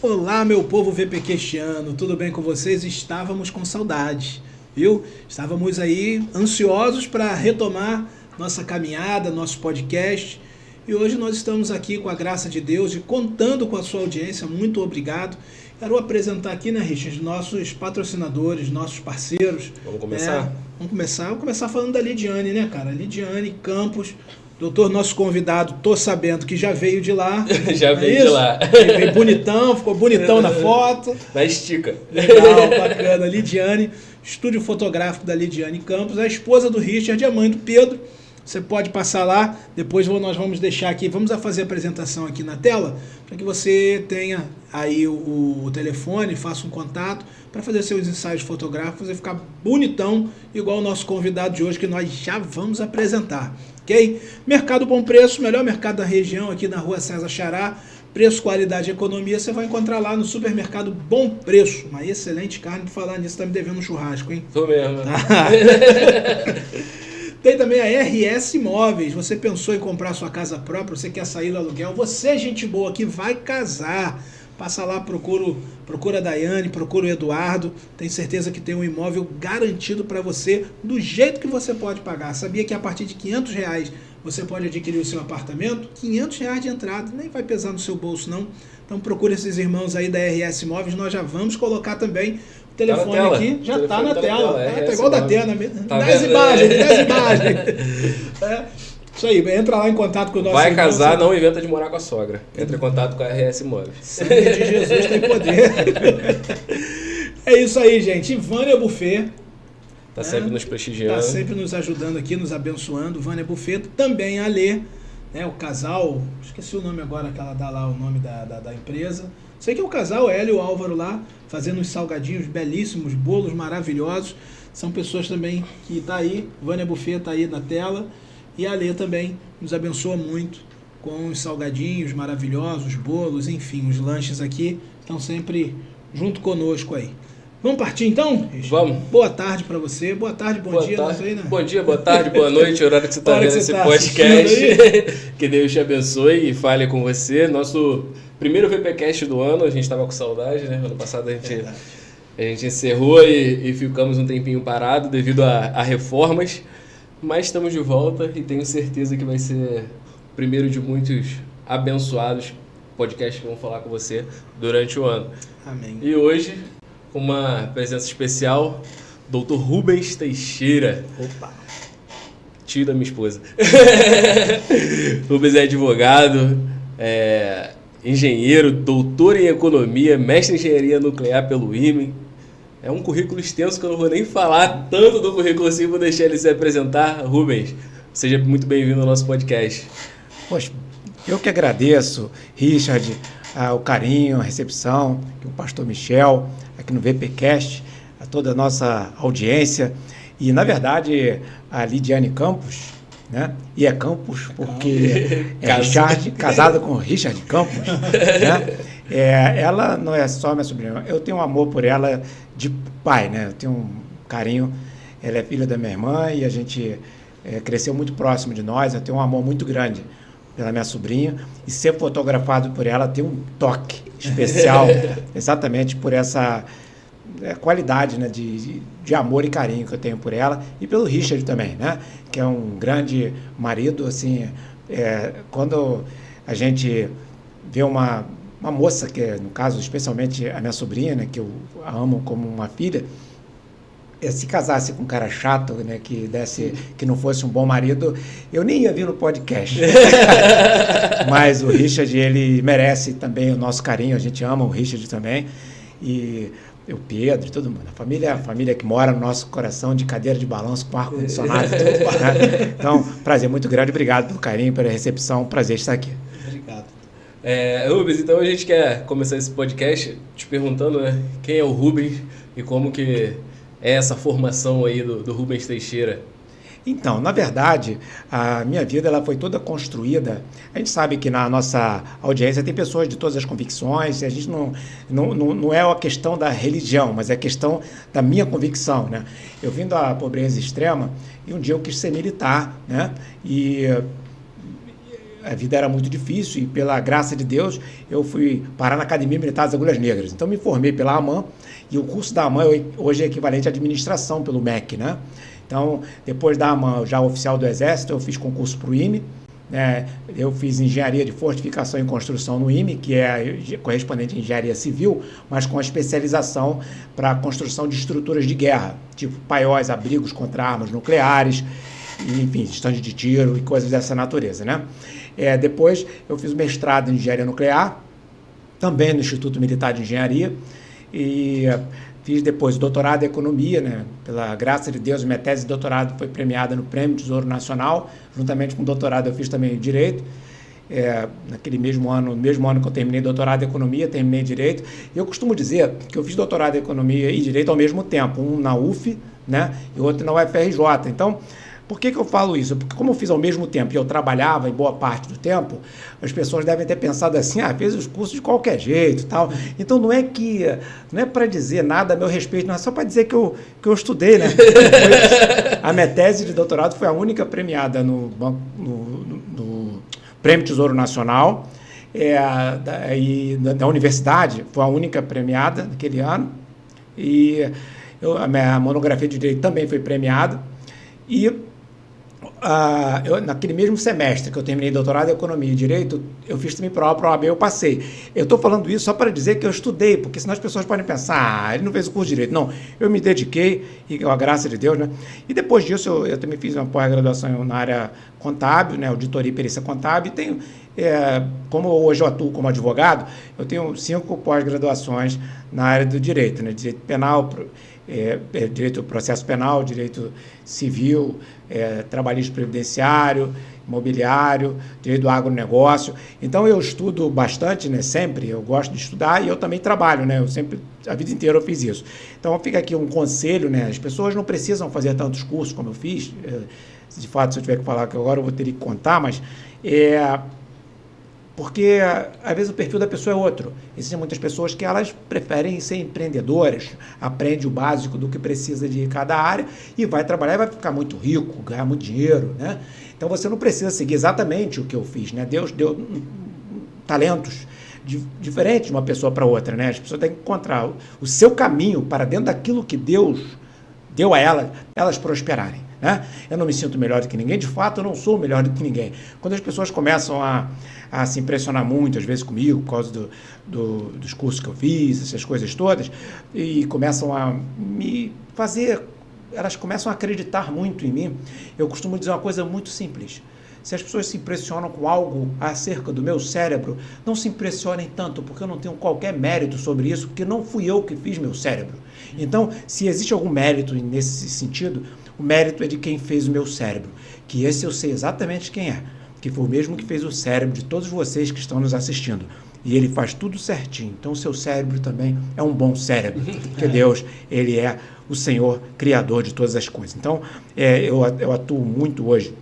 Olá, meu povo VPQiano, tudo bem com vocês? Estávamos com saudades, viu? Estávamos aí ansiosos para retomar nossa caminhada, nosso podcast. E hoje nós estamos aqui com a graça de Deus e contando com a sua audiência. Muito obrigado. Quero apresentar aqui, né, Richard, nossos patrocinadores, nossos parceiros. Vamos começar? Vamos começar falando da Lidiane, né, cara? Lidiane Campos. Doutor, nosso convidado, tô sabendo que já veio de lá. Já veio de lá. Veio bonitão, ficou bonitão na foto. Na estica. Legal, bacana. Lidiane, estúdio fotográfico da Lidiane Campos, a esposa do Richard e a mãe do Pedro. Você pode passar lá, depois nós vamos deixar aqui, vamos fazer a apresentação aqui na tela, para que você tenha aí o telefone, faça um contato para fazer seus ensaios fotográficos e ficar bonitão, igual o nosso convidado de hoje, que nós já vamos apresentar, ok? Mercado Bom Preço, melhor mercado da região, aqui na rua César Xará, preço, qualidade e economia, você vai encontrar lá no supermercado Bom Preço, uma excelente carne. Por falar nisso, tá me devendo um churrasco, hein? Tô mesmo. Tem também a RS Imóveis. Você pensou em comprar sua casa própria, você quer sair do aluguel, você é gente boa que vai casar. Passa lá, procura a Daiane, procura o Eduardo. Tenho certeza que tem um imóvel garantido para você, do jeito que você pode pagar. Sabia que a partir de R$500 você pode adquirir o seu apartamento? R$500 de entrada, nem vai pesar no seu bolso não. Então procure esses irmãos aí da RS Imóveis. Nós já vamos colocar também o telefone aqui, já está na tela. Tá igual da tela, das imagens. Isso aí, entra lá em contato com o nosso Vai casar, não inventa de morar com a sogra. Entra em contato com a RS Imóveis. Sangue de Jesus tem poder. É isso aí, gente. Vânia Buffet. Tá sempre nos prestigiando. Tá sempre nos ajudando aqui, nos abençoando. Vânia Buffet. Também a Lê, né, o casal, esqueci o nome agora que ela dá lá, o nome da empresa. Sei que é o casal, Hélio e o Álvaro lá, fazendo uns salgadinhos belíssimos, bolos maravilhosos. São pessoas também que tá aí. Vânia Buffet tá aí na tela. E a Lê também nos abençoa muito com os salgadinhos maravilhosos, bolos, enfim, os lanches aqui estão sempre junto conosco aí. Vamos partir então? Vamos. Boa tarde para você, boa tarde, bom dia. Tarde. Não sei, né? Bom dia, boa tarde, boa noite, o horário que você está vendo esse podcast. Que Deus te abençoe e fale com você. Nosso primeiro VPcast do ano, a gente estava com saudade, né? Ano passado a gente encerrou e ficamos um tempinho parado devido a reformas. Mas estamos de volta e tenho certeza que vai ser o primeiro de muitos abençoados podcasts que vão falar com você durante o ano. Amém. E hoje, com uma presença especial, Dr. Rubens Teixeira. Opa! Tio da minha esposa. Rubens é advogado, engenheiro, doutor em economia, mestre em engenharia nuclear pelo IME. É um currículo extenso que eu não vou nem falar tanto do currículo assim, vou deixar ele se apresentar. Rubens, seja muito bem-vindo ao nosso podcast. Poxa, eu que agradeço, Richard, o carinho, a recepção, o pastor Michel, aqui no VPcast, a toda a nossa audiência. E, na verdade, a Lidiane Campos, né? E é Campos porque é Richard, casada com Richard Campos, né? Ela não é só minha sobrinha, eu tenho um amor por ela de pai, né? Eu tenho um carinho, ela é filha da minha irmã e a gente cresceu muito próximo de nós, eu tenho um amor muito grande pela minha sobrinha e ser fotografado por ela tem um toque especial, exatamente por essa qualidade, né, de amor e carinho que eu tenho por ela e pelo Richard também, né? Que é um grande marido, assim, quando a gente vê uma moça, que no caso, especialmente a minha sobrinha, né, que eu amo como uma filha, se casasse com um cara chato, né, que não fosse um bom marido, eu nem ia vir no podcast. Mas o Richard, ele merece também o nosso carinho, a gente ama o Richard também, e o Pedro, todo mundo, a família que mora no nosso coração, de cadeira de balanço, com ar-condicionado, tudo, né? Então, prazer muito grande, obrigado pelo carinho, pela recepção, prazer estar aqui. Obrigado. Rubens, então a gente quer começar esse podcast te perguntando, né, quem é o Rubens e como que é essa formação aí do Rubens Teixeira. Então, na verdade, a minha vida ela foi toda construída. A gente sabe que na nossa audiência tem pessoas de todas as convicções, e a gente não é a questão da religião, mas é a questão da minha convicção, né? Eu vim da pobreza extrema e um dia eu quis ser militar, né? E a vida era muito difícil e, pela graça de Deus, eu fui parar na Academia Militar das Agulhas Negras. Então, me formei pela AMAN e o curso da AMAN hoje é equivalente à administração pelo MEC, né? Então, depois da AMAN, já oficial do Exército, eu fiz concurso para o IME. Eu fiz engenharia de fortificação e construção no IME, que é correspondente à engenharia civil, mas com a especialização para a construção de estruturas de guerra, tipo paióis, abrigos contra armas nucleares, enfim, estande de tiro e coisas dessa natureza, né? Depois eu fiz mestrado em engenharia nuclear, também no Instituto Militar de Engenharia, e fiz depois doutorado em economia, né? Pela graça de Deus, minha tese de doutorado foi premiada no Prêmio Tesouro Nacional. Juntamente com o doutorado eu fiz também direito. Naquele mesmo ano que eu terminei doutorado em economia, terminei direito. E eu costumo dizer que eu fiz doutorado em economia e direito ao mesmo tempo, um na UF, né? E outro na UFRJ. Então, por que eu falo isso? Porque como eu fiz ao mesmo tempo e eu trabalhava em boa parte do tempo, as pessoas devem ter pensado assim, fez os cursos de qualquer jeito e tal. Então não é para dizer nada a meu respeito, não é só para dizer que eu estudei, né? A minha tese de doutorado foi a única premiada no Prêmio Tesouro Nacional, e da universidade foi a única premiada naquele ano, e a minha monografia de direito também foi premiada, e naquele mesmo semestre que eu terminei doutorado em Economia e Direito, eu fiz também prova para a OAB, eu passei. Eu estou falando isso só para dizer que eu estudei, porque senão as pessoas podem pensar, ele não fez o curso de Direito. Não, eu me dediquei, e com a graça de Deus, né? E depois disso, eu também fiz uma pós-graduação na área contábil, né? Auditoria e perícia contábil, e tenho, como hoje eu atuo como advogado, eu tenho 5 pós-graduações na área do direito, né? Direito penal, direito do processo penal, direito civil, trabalhista previdenciário, imobiliário, direito do agronegócio. Então eu estudo bastante, né? Sempre, eu gosto de estudar e eu também trabalho, né? Eu sempre, a vida inteira eu fiz isso. Então fica aqui um conselho, né? As pessoas não precisam fazer tantos cursos como eu fiz. De fato, se eu tiver que falar que agora eu vou ter que contar, mas porque às vezes o perfil da pessoa é outro. Existem muitas pessoas que elas preferem ser empreendedoras, aprende o básico do que precisa de cada área e vai trabalhar e vai ficar muito rico, ganhar muito dinheiro, né? Então você não precisa seguir exatamente o que eu fiz, né? Deus deu talentos diferentes de uma pessoa para outra, né? As pessoas têm que encontrar o seu caminho para dentro daquilo que Deus deu a elas prosperarem, né? Eu não me sinto melhor do que ninguém, de fato eu não sou melhor do que ninguém. Quando as pessoas começam a se impressionar muito, às vezes comigo, por causa dos cursos que eu fiz, essas coisas todas, e começam a me fazer, elas começam a acreditar muito em mim, eu costumo dizer uma coisa muito simples. Se as pessoas se impressionam com algo acerca do meu cérebro, não se impressionem tanto, porque eu não tenho qualquer mérito sobre isso, porque não fui eu que fiz meu cérebro. Então, se existe algum mérito nesse sentido, o mérito é de quem fez o meu cérebro, que esse eu sei exatamente quem é, que foi o mesmo que fez o cérebro de todos vocês que estão nos assistindo. E ele faz tudo certinho. Então, o seu cérebro também é um bom cérebro, porque Deus, ele é o Senhor, Criador de todas as coisas. Então, eu atuo muito hoje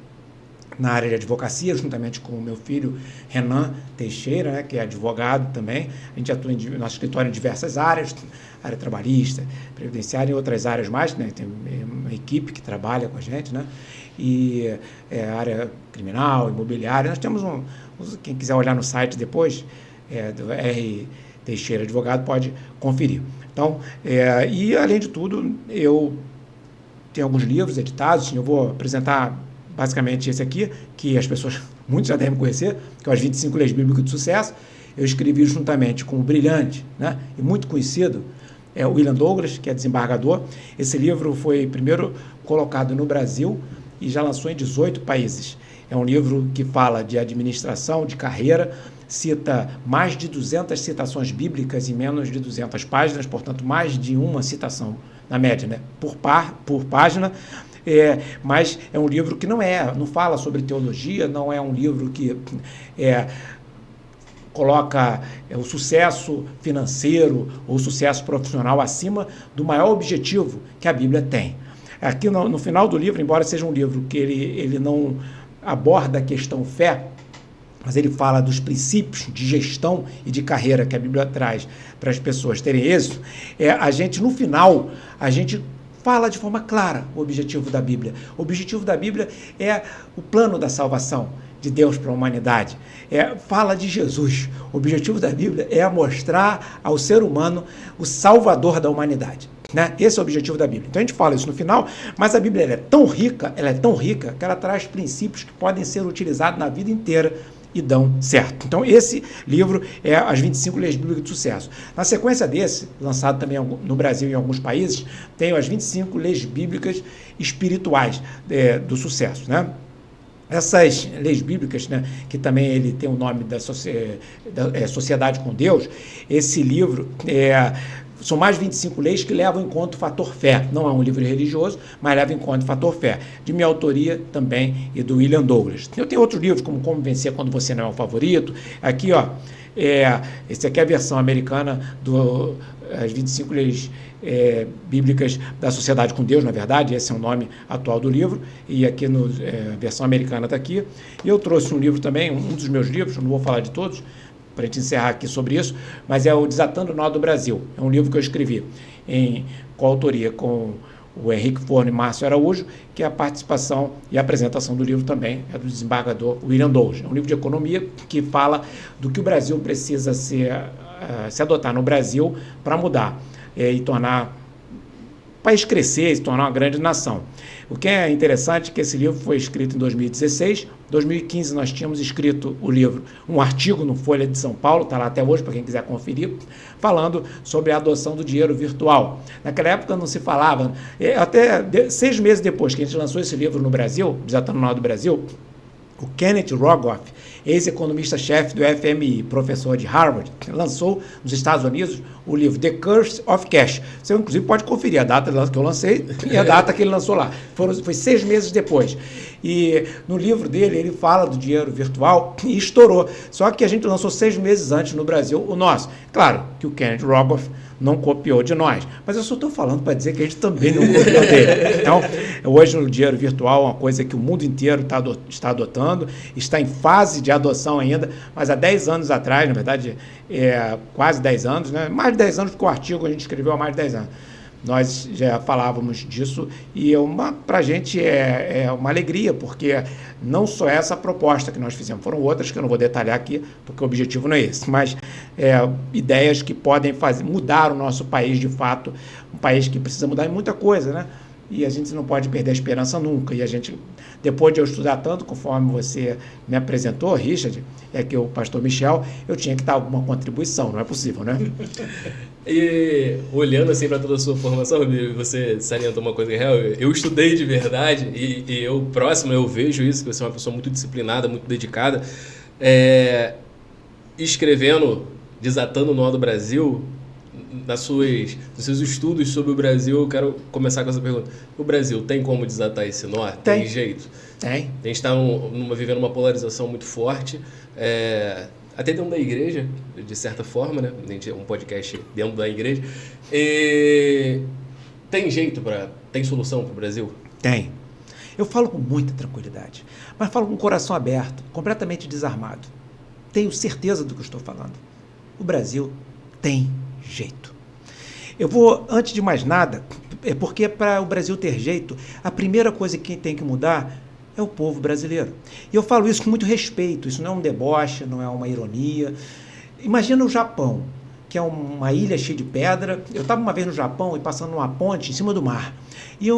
na área de advocacia, juntamente com o meu filho Renan Teixeira, né, que é advogado também. A gente atua em nosso escritório em diversas áreas, área trabalhista, previdenciária e outras áreas mais, né? Tem uma equipe que trabalha com a gente, né? E área criminal, imobiliária. Nós temos quem quiser olhar no site depois, do R. Teixeira Advogado, pode conferir. Então, e além de tudo, eu tenho alguns livros editados, eu vou apresentar basicamente esse aqui, que as pessoas, muitos já devem conhecer, que é As 25 Leis Bíblicas de Sucesso. Eu escrevi juntamente com o brilhante, né, e muito conhecido, William Douglas, que é desembargador. Esse livro foi primeiro colocado no Brasil e já lançou em 18 países. É um livro que fala de administração, de carreira, cita mais de 200 citações bíblicas em menos de 200 páginas, portanto, mais de uma citação, na média, né, por página. Mas é um livro que não fala sobre teologia, não é um livro que coloca o sucesso financeiro ou o sucesso profissional acima do maior objetivo que a Bíblia tem. Aqui no final do livro, embora seja um livro que ele não aborda a questão fé, mas ele fala dos princípios de gestão e de carreira que a Bíblia traz para as pessoas terem êxito, no final, a gente fala de forma clara o objetivo da Bíblia. O objetivo da Bíblia é o plano da salvação, de Deus para a humanidade. Fala de Jesus. O objetivo da Bíblia é mostrar ao ser humano o salvador da humanidade. Né? Esse é o objetivo da Bíblia. Então a gente fala isso no final, mas a Bíblia ela é tão rica que ela traz princípios que podem ser utilizados na vida inteira e dão certo. Então esse livro é As 25 Leis Bíblicas de Sucesso. Na sequência desse, lançado também no Brasil e em alguns países, tem as 25 Leis Bíblicas Espirituais do Sucesso, né? Essas leis bíblicas, né, que também ele tem o nome da Sociedade com Deus, esse livro são mais 25 leis que levam em conta o fator fé. Não é um livro religioso, mas leva em conta o fator fé. De minha autoria também e do William Douglas. Eu tenho outros livros, como Vencer Quando Você Não é o Favorito. Aqui, ó, esse aqui é a versão americana das 25 leis bíblicas da Sociedade com Deus, na verdade, esse é o nome atual do livro, e aqui a versão americana está aqui. E eu trouxe um livro também, um dos meus livros, não vou falar de todos, para a gente encerrar aqui sobre isso, mas é o Desatando o Nó do Brasil. É um livro que eu escrevi em coautoria com o Henrique Forno e Márcio Araújo, que é a participação e a apresentação do livro também é do desembargador William Douglas. É um livro de economia que fala do que o Brasil precisa se adotar no Brasil para mudar e tornar o país crescer e se tornar uma grande nação. O que é interessante é que esse livro foi escrito em 2016. Em 2015 nós tínhamos escrito o livro, um artigo no Folha de São Paulo, está lá até hoje para quem quiser conferir, falando sobre a adoção do dinheiro virtual. Naquela época não se falava, até 6 meses depois que a gente lançou esse livro no Brasil, Desatando o Nó do Brasil, o Kenneth Rogoff, ex-economista-chefe do FMI, professor de Harvard, lançou nos Estados Unidos o livro The Curse of Cash. Você, inclusive, pode conferir a data que eu lancei e a data que ele lançou lá. Foi 6 meses depois. E no livro dele, ele fala do dinheiro virtual e estourou. Só que a gente lançou 6 meses antes no Brasil o nosso. Claro que o Kenneth Rogoff não copiou de nós, mas eu só estou falando para dizer que a gente também não copiou dele. Então, hoje o dinheiro virtual é uma coisa que o mundo inteiro está adotando, está em fase de adoção ainda, mas há 10 anos atrás, na verdade, quase 10 anos, né? Mais de 10 anos, porque o artigo a gente escreveu há mais de 10 anos. Nós já falávamos disso e para a gente é uma alegria, porque não só essa proposta que nós fizemos, foram outras que eu não vou detalhar aqui, porque o objetivo não é esse, mas ideias que podem mudar o nosso país de fato, um país que precisa mudar em muita coisa, né? E a gente não pode perder a esperança nunca. E a gente, depois de eu estudar tanto, conforme você me apresentou, Richard, que o pastor Michel, eu tinha que dar alguma contribuição, não é possível, né? E olhando assim para toda a sua formação, você salientou uma coisa real, eu estudei de verdade e eu vejo isso, que você é uma pessoa muito disciplinada, muito dedicada, escrevendo, Desatando o Nó do Brasil, nos seus estudos sobre o Brasil, eu quero começar com essa pergunta. O Brasil tem como desatar esse nó? Tem jeito? Tem. A gente está vivendo uma polarização muito forte, até dentro da igreja, de certa forma, né? A gente é um podcast dentro da igreja. Tem jeito tem solução para o Brasil? Tem. Eu falo com muita tranquilidade, mas falo com o coração aberto, completamente desarmado. Tenho certeza do que eu estou falando. O Brasil tem jeito. Eu vou, antes de mais nada, porque para o Brasil ter jeito, a primeira coisa que tem que mudar é o povo brasileiro. E eu falo isso com muito respeito, isso não é um deboche, não é uma ironia. Imagina o Japão, que é uma ilha cheia de pedra. Eu estava uma vez no Japão e passando uma ponte em cima do mar. E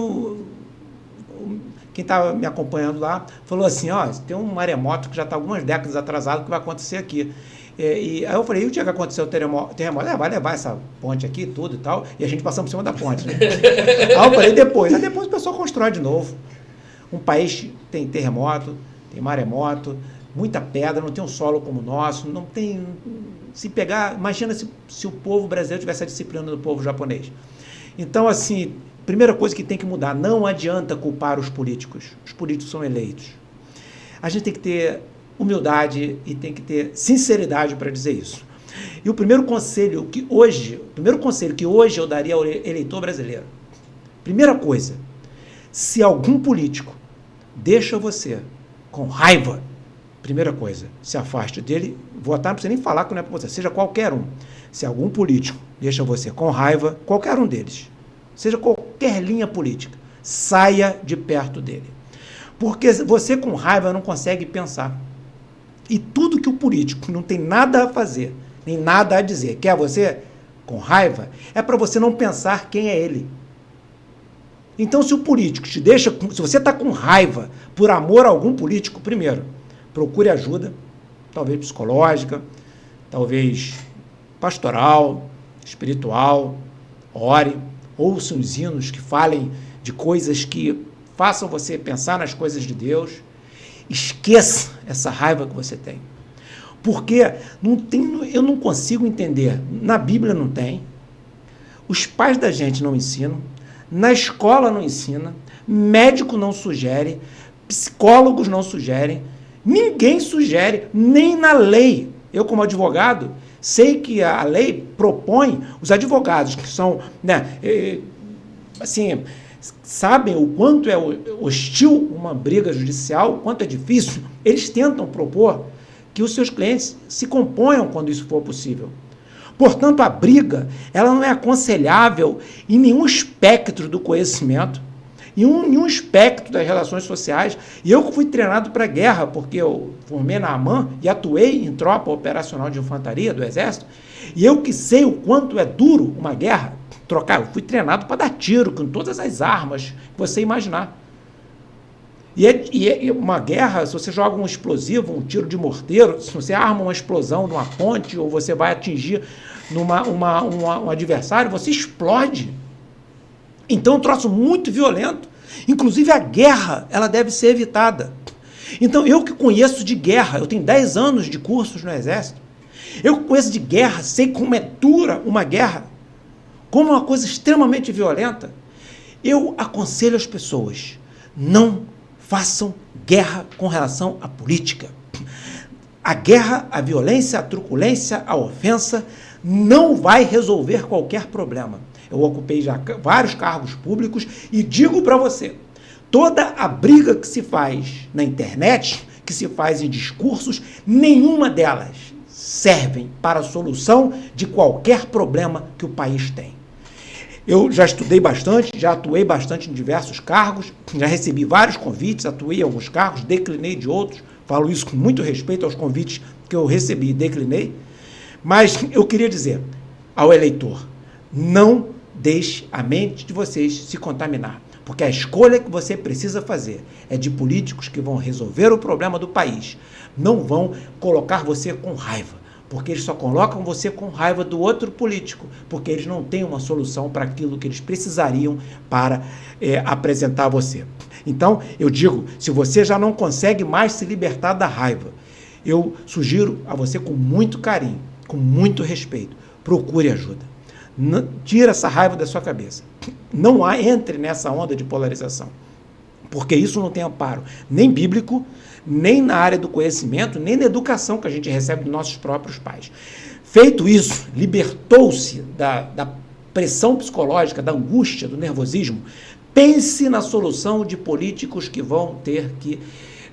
quem estava me acompanhando lá falou assim, tem um maremoto que já está algumas décadas atrasado que vai acontecer aqui. Aí eu falei, e o dia que aconteceu o terremoto? Vai levar essa ponte aqui, tudo e tal, e a gente passamos por cima da ponte, né? Aí eu falei, depois o pessoal constrói de novo. Um país tem terremoto, tem maremoto, muita pedra, não tem um solo como o nosso, não tem... Se pegar, imagina se o povo brasileiro tivesse a disciplina do povo japonês. Então, assim, primeira coisa que tem que mudar, não adianta culpar os políticos são eleitos. A gente tem que ter humildade e tem que ter sinceridade para dizer isso. E o primeiro conselho que hoje eu daria ao eleitor brasileiro, primeira coisa, se algum político deixa você com raiva, primeira coisa, se afaste dele, votar não precisa nem falar que não é para você, seja qualquer um. Se algum político deixa você com raiva, qualquer um deles, seja qualquer linha política, saia de perto dele. Porque você com raiva não consegue pensar. E tudo que o político não tem nada a fazer, nem nada a dizer, quer você com raiva, é para você não pensar quem é ele. Então, se o político te deixa, se você está com raiva por amor a algum político, primeiro, procure ajuda, talvez psicológica, talvez pastoral, espiritual, ore, ouça os hinos que falem de coisas que façam você pensar nas coisas de Deus. Esqueça essa raiva que você tem. Porque eu não consigo entender. Na Bíblia não tem, os pais da gente não ensinam, na escola não ensina, médico não sugere, psicólogos não sugerem, ninguém sugere, nem na lei. Eu, como advogado, sei que a lei propõe os advogados que são, assim, sabem o quanto é hostil uma briga judicial, o quanto é difícil, eles tentam propor que os seus clientes se componham quando isso for possível. Portanto, a briga, ela não é aconselhável em nenhum espectro do conhecimento, em nenhum espectro das relações sociais. E eu que fui treinado para a guerra, porque eu formei na AMAN e atuei em tropa operacional de infantaria do Exército, e eu que sei o quanto é duro uma guerra, eu fui treinado para dar tiro com todas as armas que você imaginar. E uma guerra, se você joga um explosivo, um tiro de morteiro, se você arma uma explosão numa ponte, ou você vai atingir um adversário, você explode. Então é um troço muito violento. Inclusive a guerra, ela deve ser evitada. Então eu que conheço de guerra, eu tenho 10 anos de cursos no Exército, eu que conheço de guerra, sei como é dura uma guerra, como é uma coisa extremamente violenta, eu aconselho as pessoas, não façam guerra com relação à política. A guerra, a violência, a truculência, a ofensa não vai resolver qualquer problema. Eu ocupei já vários cargos públicos e digo para você, toda a briga que se faz na internet, que se faz em discursos, nenhuma delas servem para a solução de qualquer problema que o país tem. Eu já estudei bastante, já atuei bastante em diversos cargos, já recebi vários convites, atuei em alguns cargos, declinei de outros, falo isso com muito respeito aos convites que eu recebi e declinei, mas eu queria dizer ao eleitor, não deixe a mente de vocês se contaminar, porque a escolha que você precisa fazer é de políticos que vão resolver o problema do país, não vão colocar você com raiva, porque eles só colocam você com raiva do outro político, porque eles não têm uma solução para aquilo que eles precisariam para apresentar a você. Então, eu digo, se você já não consegue mais se libertar da raiva, eu sugiro a você com muito carinho, com muito respeito, procure ajuda. Tira essa raiva da sua cabeça. Não entre nessa onda de polarização, porque isso não tem amparo nem bíblico, nem na área do conhecimento, nem na educação que a gente recebe dos nossos próprios pais. Feito isso, libertou-se da pressão psicológica, da angústia, do nervosismo, pense na solução de políticos que vão ter que...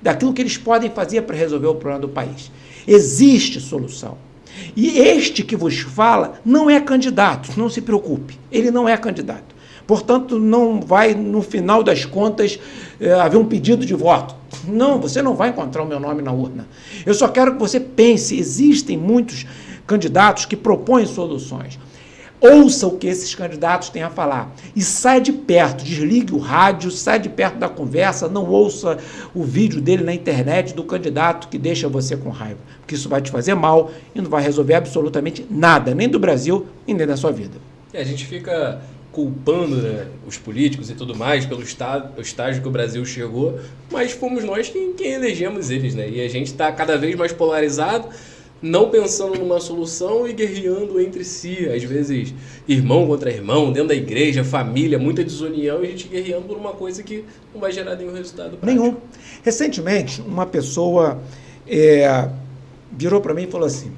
daquilo que eles podem fazer para resolver o problema do país. Existe solução. E este que vos fala não é candidato, não se preocupe, ele não é candidato. Portanto, não vai, no final das contas, haver um pedido de voto. Não, você não vai encontrar o meu nome na urna. Eu só quero que você pense, existem muitos candidatos que propõem soluções. Ouça o que esses candidatos têm a falar e sai de perto, desligue o rádio, sai de perto da conversa, não ouça o vídeo dele na internet do candidato que deixa você com raiva, porque isso vai te fazer mal e não vai resolver absolutamente nada, nem do Brasil e nem da sua vida. A gente fica culpando, né, os políticos e tudo mais pelo estágio que o Brasil chegou, mas fomos nós quem elegemos eles, né? E a gente está cada vez mais polarizado, não pensando numa solução e guerreando entre si, às vezes irmão contra irmão, dentro da igreja, família, muita desunião, e a gente guerreando por uma coisa que não vai gerar nenhum resultado prático. Nenhum. Recentemente, uma pessoa virou para mim e falou assim,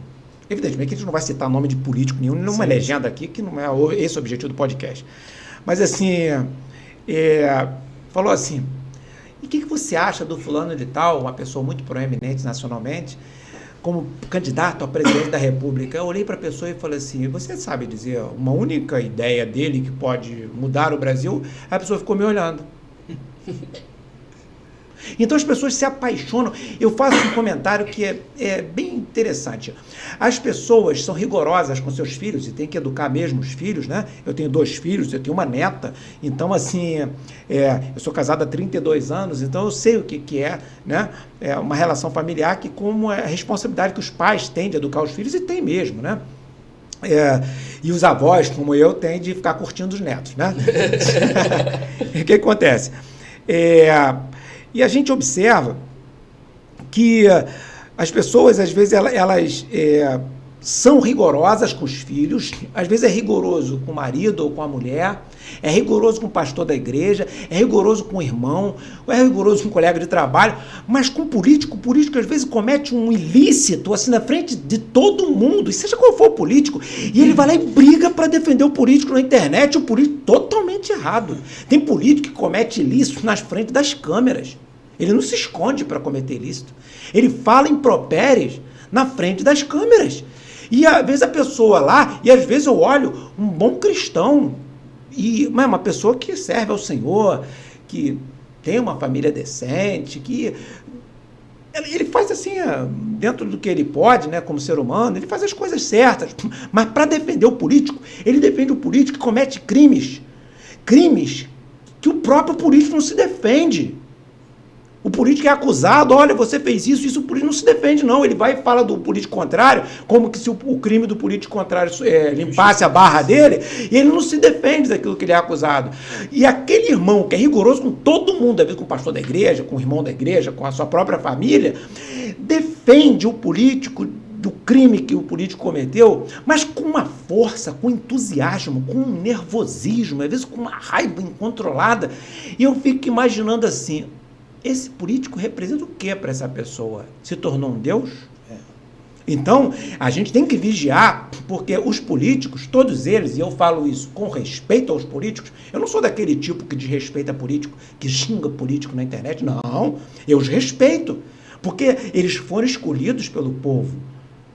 evidentemente que a gente não vai citar nome de político nenhum, nenhuma legenda aqui, que não é esse o objetivo do podcast, mas assim, falou assim, e o que você acha do fulano de tal, uma pessoa muito proeminente nacionalmente, como candidato a presidente da República? Eu olhei para a pessoa e falei assim, você sabe dizer uma única ideia dele que pode mudar o Brasil? A pessoa ficou me olhando. Então as pessoas se apaixonam. Eu faço um comentário que é bem interessante. As pessoas são rigorosas com seus filhos e tem que educar mesmo os filhos, né? Eu tenho 2 filhos, eu tenho uma neta, então assim, eu sou casado há 32 anos, então eu sei o que é, né? É uma relação familiar que como é a responsabilidade que os pais têm de educar os filhos, e tem mesmo, né? E os avós, como eu, têm de ficar curtindo os netos, né? O que acontece? E a gente observa que as pessoas, às vezes, elas são rigorosas com os filhos, às vezes é rigoroso com o marido ou com a mulher, é rigoroso com o pastor da igreja, é rigoroso com o irmão, é rigoroso com o colega de trabalho, mas com o político às vezes comete um ilícito assim na frente de todo mundo, e seja qual for o político, e ele vai lá e briga para defender o político na internet, o político totalmente errado. Tem político que comete ilícito nas frentes das câmeras. Ele não se esconde para cometer ilícito. Ele fala impropérios na frente das câmeras. E às vezes a pessoa lá, e às vezes eu olho um bom cristão, e uma pessoa que serve ao Senhor, que tem uma família decente, que ele faz assim, dentro do que ele pode, né, como ser humano, ele faz as coisas certas, mas para defender o político, ele defende o político que comete crimes que o próprio político não se defende. O político é acusado, olha, você fez isso, o político não se defende, não. Ele vai e fala do político contrário, como que se o crime do político contrário limpasse a barra dele, e ele não se defende daquilo que ele é acusado. E aquele irmão que é rigoroso com todo mundo, às vezes com o pastor da igreja, com o irmão da igreja, com a sua própria família, defende o político do crime que o político cometeu, mas com uma força, com entusiasmo, com um nervosismo, às vezes com uma raiva incontrolada. E eu fico imaginando assim, esse político representa o que para essa pessoa? Se tornou um Deus? Então, a gente tem que vigiar, porque os políticos, todos eles, e eu falo isso com respeito aos políticos, eu não sou daquele tipo que desrespeita político, que xinga político na internet, não, eu os respeito, porque eles foram escolhidos pelo povo.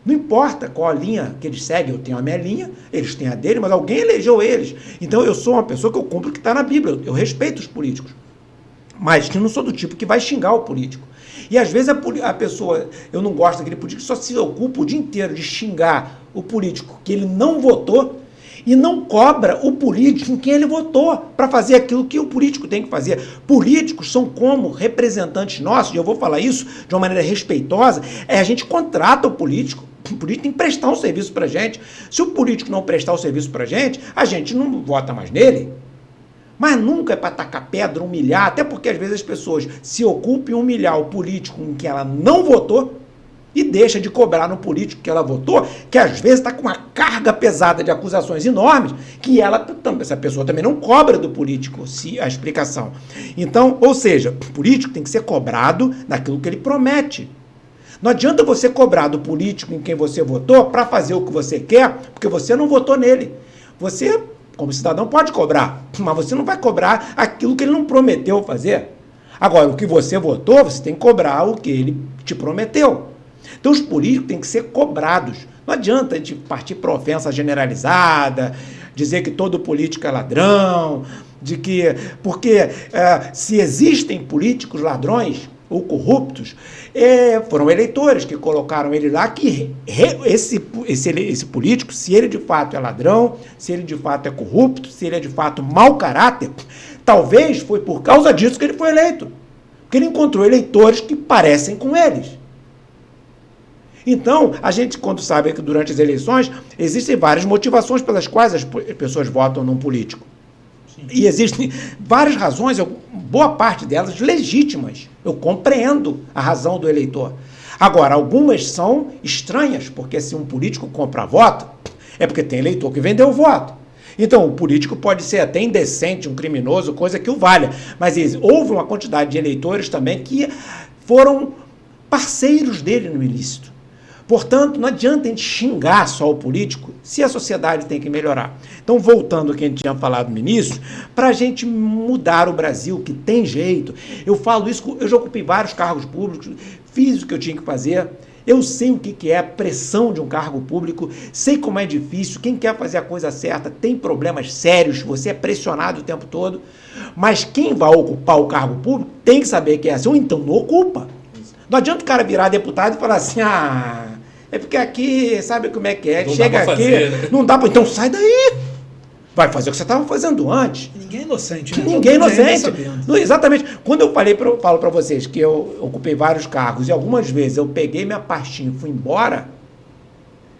Não importa qual a linha que eles seguem, eu tenho a minha linha, eles têm a dele, mas alguém elegeu eles. Então, eu sou uma pessoa que eu cumpro o que está na Bíblia, eu respeito os políticos. Mas que não sou do tipo que vai xingar o político. E às vezes a pessoa, eu não gosto daquele político que só se ocupa o dia inteiro de xingar o político que ele não votou e não cobra o político em quem ele votou para fazer aquilo que o político tem que fazer. Políticos são como representantes nossos, e eu vou falar isso de uma maneira respeitosa, a gente contrata o político tem que prestar um serviço para a gente. Se o político não prestar o serviço para a gente não vota mais nele. Mas nunca é para tacar pedra, humilhar, até porque às vezes as pessoas se ocupam em humilhar o político em que ela não votou e deixa de cobrar no político que ela votou, que às vezes está com uma carga pesada de acusações enormes, que essa pessoa também não cobra do político a explicação. Então, ou seja, o político tem que ser cobrado naquilo que ele promete. Não adianta você cobrar do político em quem você votou para fazer o que você quer, porque você não votou nele. Você, como cidadão, pode cobrar, mas você não vai cobrar aquilo que ele não prometeu fazer. Agora, o que você votou, você tem que cobrar o que ele te prometeu. Então, os políticos têm que ser cobrados. Não adianta a gente partir para ofensa generalizada, dizer que todo político é ladrão, porque se existem políticos ladrões ou corruptos, foram eleitores que colocaram ele lá, que esse político, se ele de fato é ladrão, se ele de fato é corrupto, se ele é de fato mau caráter, talvez foi por causa disso que ele foi eleito. Porque ele encontrou eleitores que parecem com eles. Então, a gente, quando sabe que durante as eleições, existem várias motivações pelas quais as pessoas votam num político. Sim. E existem várias razões, boa parte delas legítimas. Eu compreendo a razão do eleitor. Agora, algumas são estranhas, porque se um político compra voto, é porque tem eleitor que vendeu o voto. Então, o político pode ser até indecente, um criminoso, coisa que o valha. Mas houve uma quantidade de eleitores também que foram parceiros dele no ilícito. Portanto, não adianta a gente xingar só o político se a sociedade tem que melhorar. Então, voltando ao que a gente tinha falado no início, para a gente mudar o Brasil, que tem jeito, eu falo isso, eu já ocupei vários cargos públicos, fiz o que eu tinha que fazer, eu sei o que é a pressão de um cargo público, sei como é difícil, quem quer fazer a coisa certa tem problemas sérios, você é pressionado o tempo todo, Mas quem vai ocupar o cargo público tem que saber que é assim, ou então não ocupa. Não adianta o cara virar deputado e falar assim, é porque aqui, sabe como é que é? Não Chega aqui, fazer, né? não dá pra... Então sai daí. Vai fazer o que você estava fazendo antes. Ninguém é inocente, né? Ninguém é inocente. Exatamente. Quando eu falo para vocês que eu ocupei vários cargos e algumas vezes eu peguei minha pastinha e fui embora,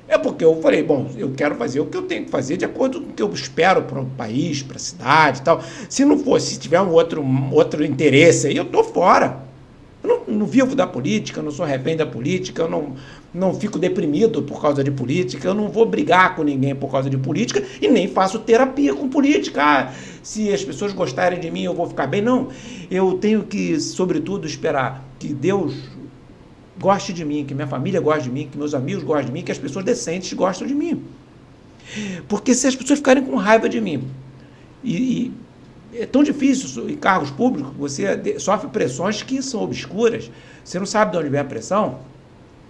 é porque eu falei, bom, eu quero fazer o que eu tenho que fazer de acordo com o que eu espero para o país, para a cidade e tal. Se não fosse, se tiver um outro interesse aí, eu tô fora. Eu não vivo da política, eu não sou refém da política, eu não fico deprimido por causa de política, eu não vou brigar com ninguém por causa de política e nem faço terapia com política. Se as pessoas gostarem de mim, eu vou ficar bem. Não, eu tenho que, sobretudo, esperar que Deus goste de mim, que minha família goste de mim, que meus amigos gostem de mim, que as pessoas decentes gostem de mim. Porque se as pessoas ficarem com raiva de mim e é tão difícil, em cargos públicos, você sofre pressões que são obscuras, você não sabe de onde vem a pressão,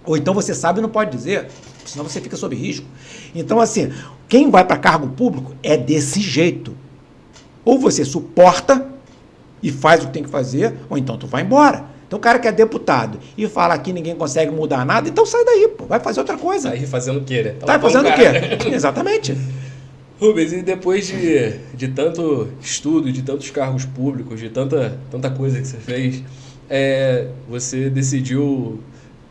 ou então você sabe e não pode dizer, senão você fica sob risco. Então, assim, quem vai para cargo público é desse jeito. Ou você suporta e faz o que tem que fazer, ou então tu vai embora. Então o cara que é deputado e fala que ninguém consegue mudar nada, então sai daí, pô, vai fazer outra coisa. Tá aí fazendo o quê, né? Tá fazendo o quê? Exatamente. Rubens, e depois de tanto estudo, de tantos cargos públicos, de tanta coisa que você fez, você decidiu,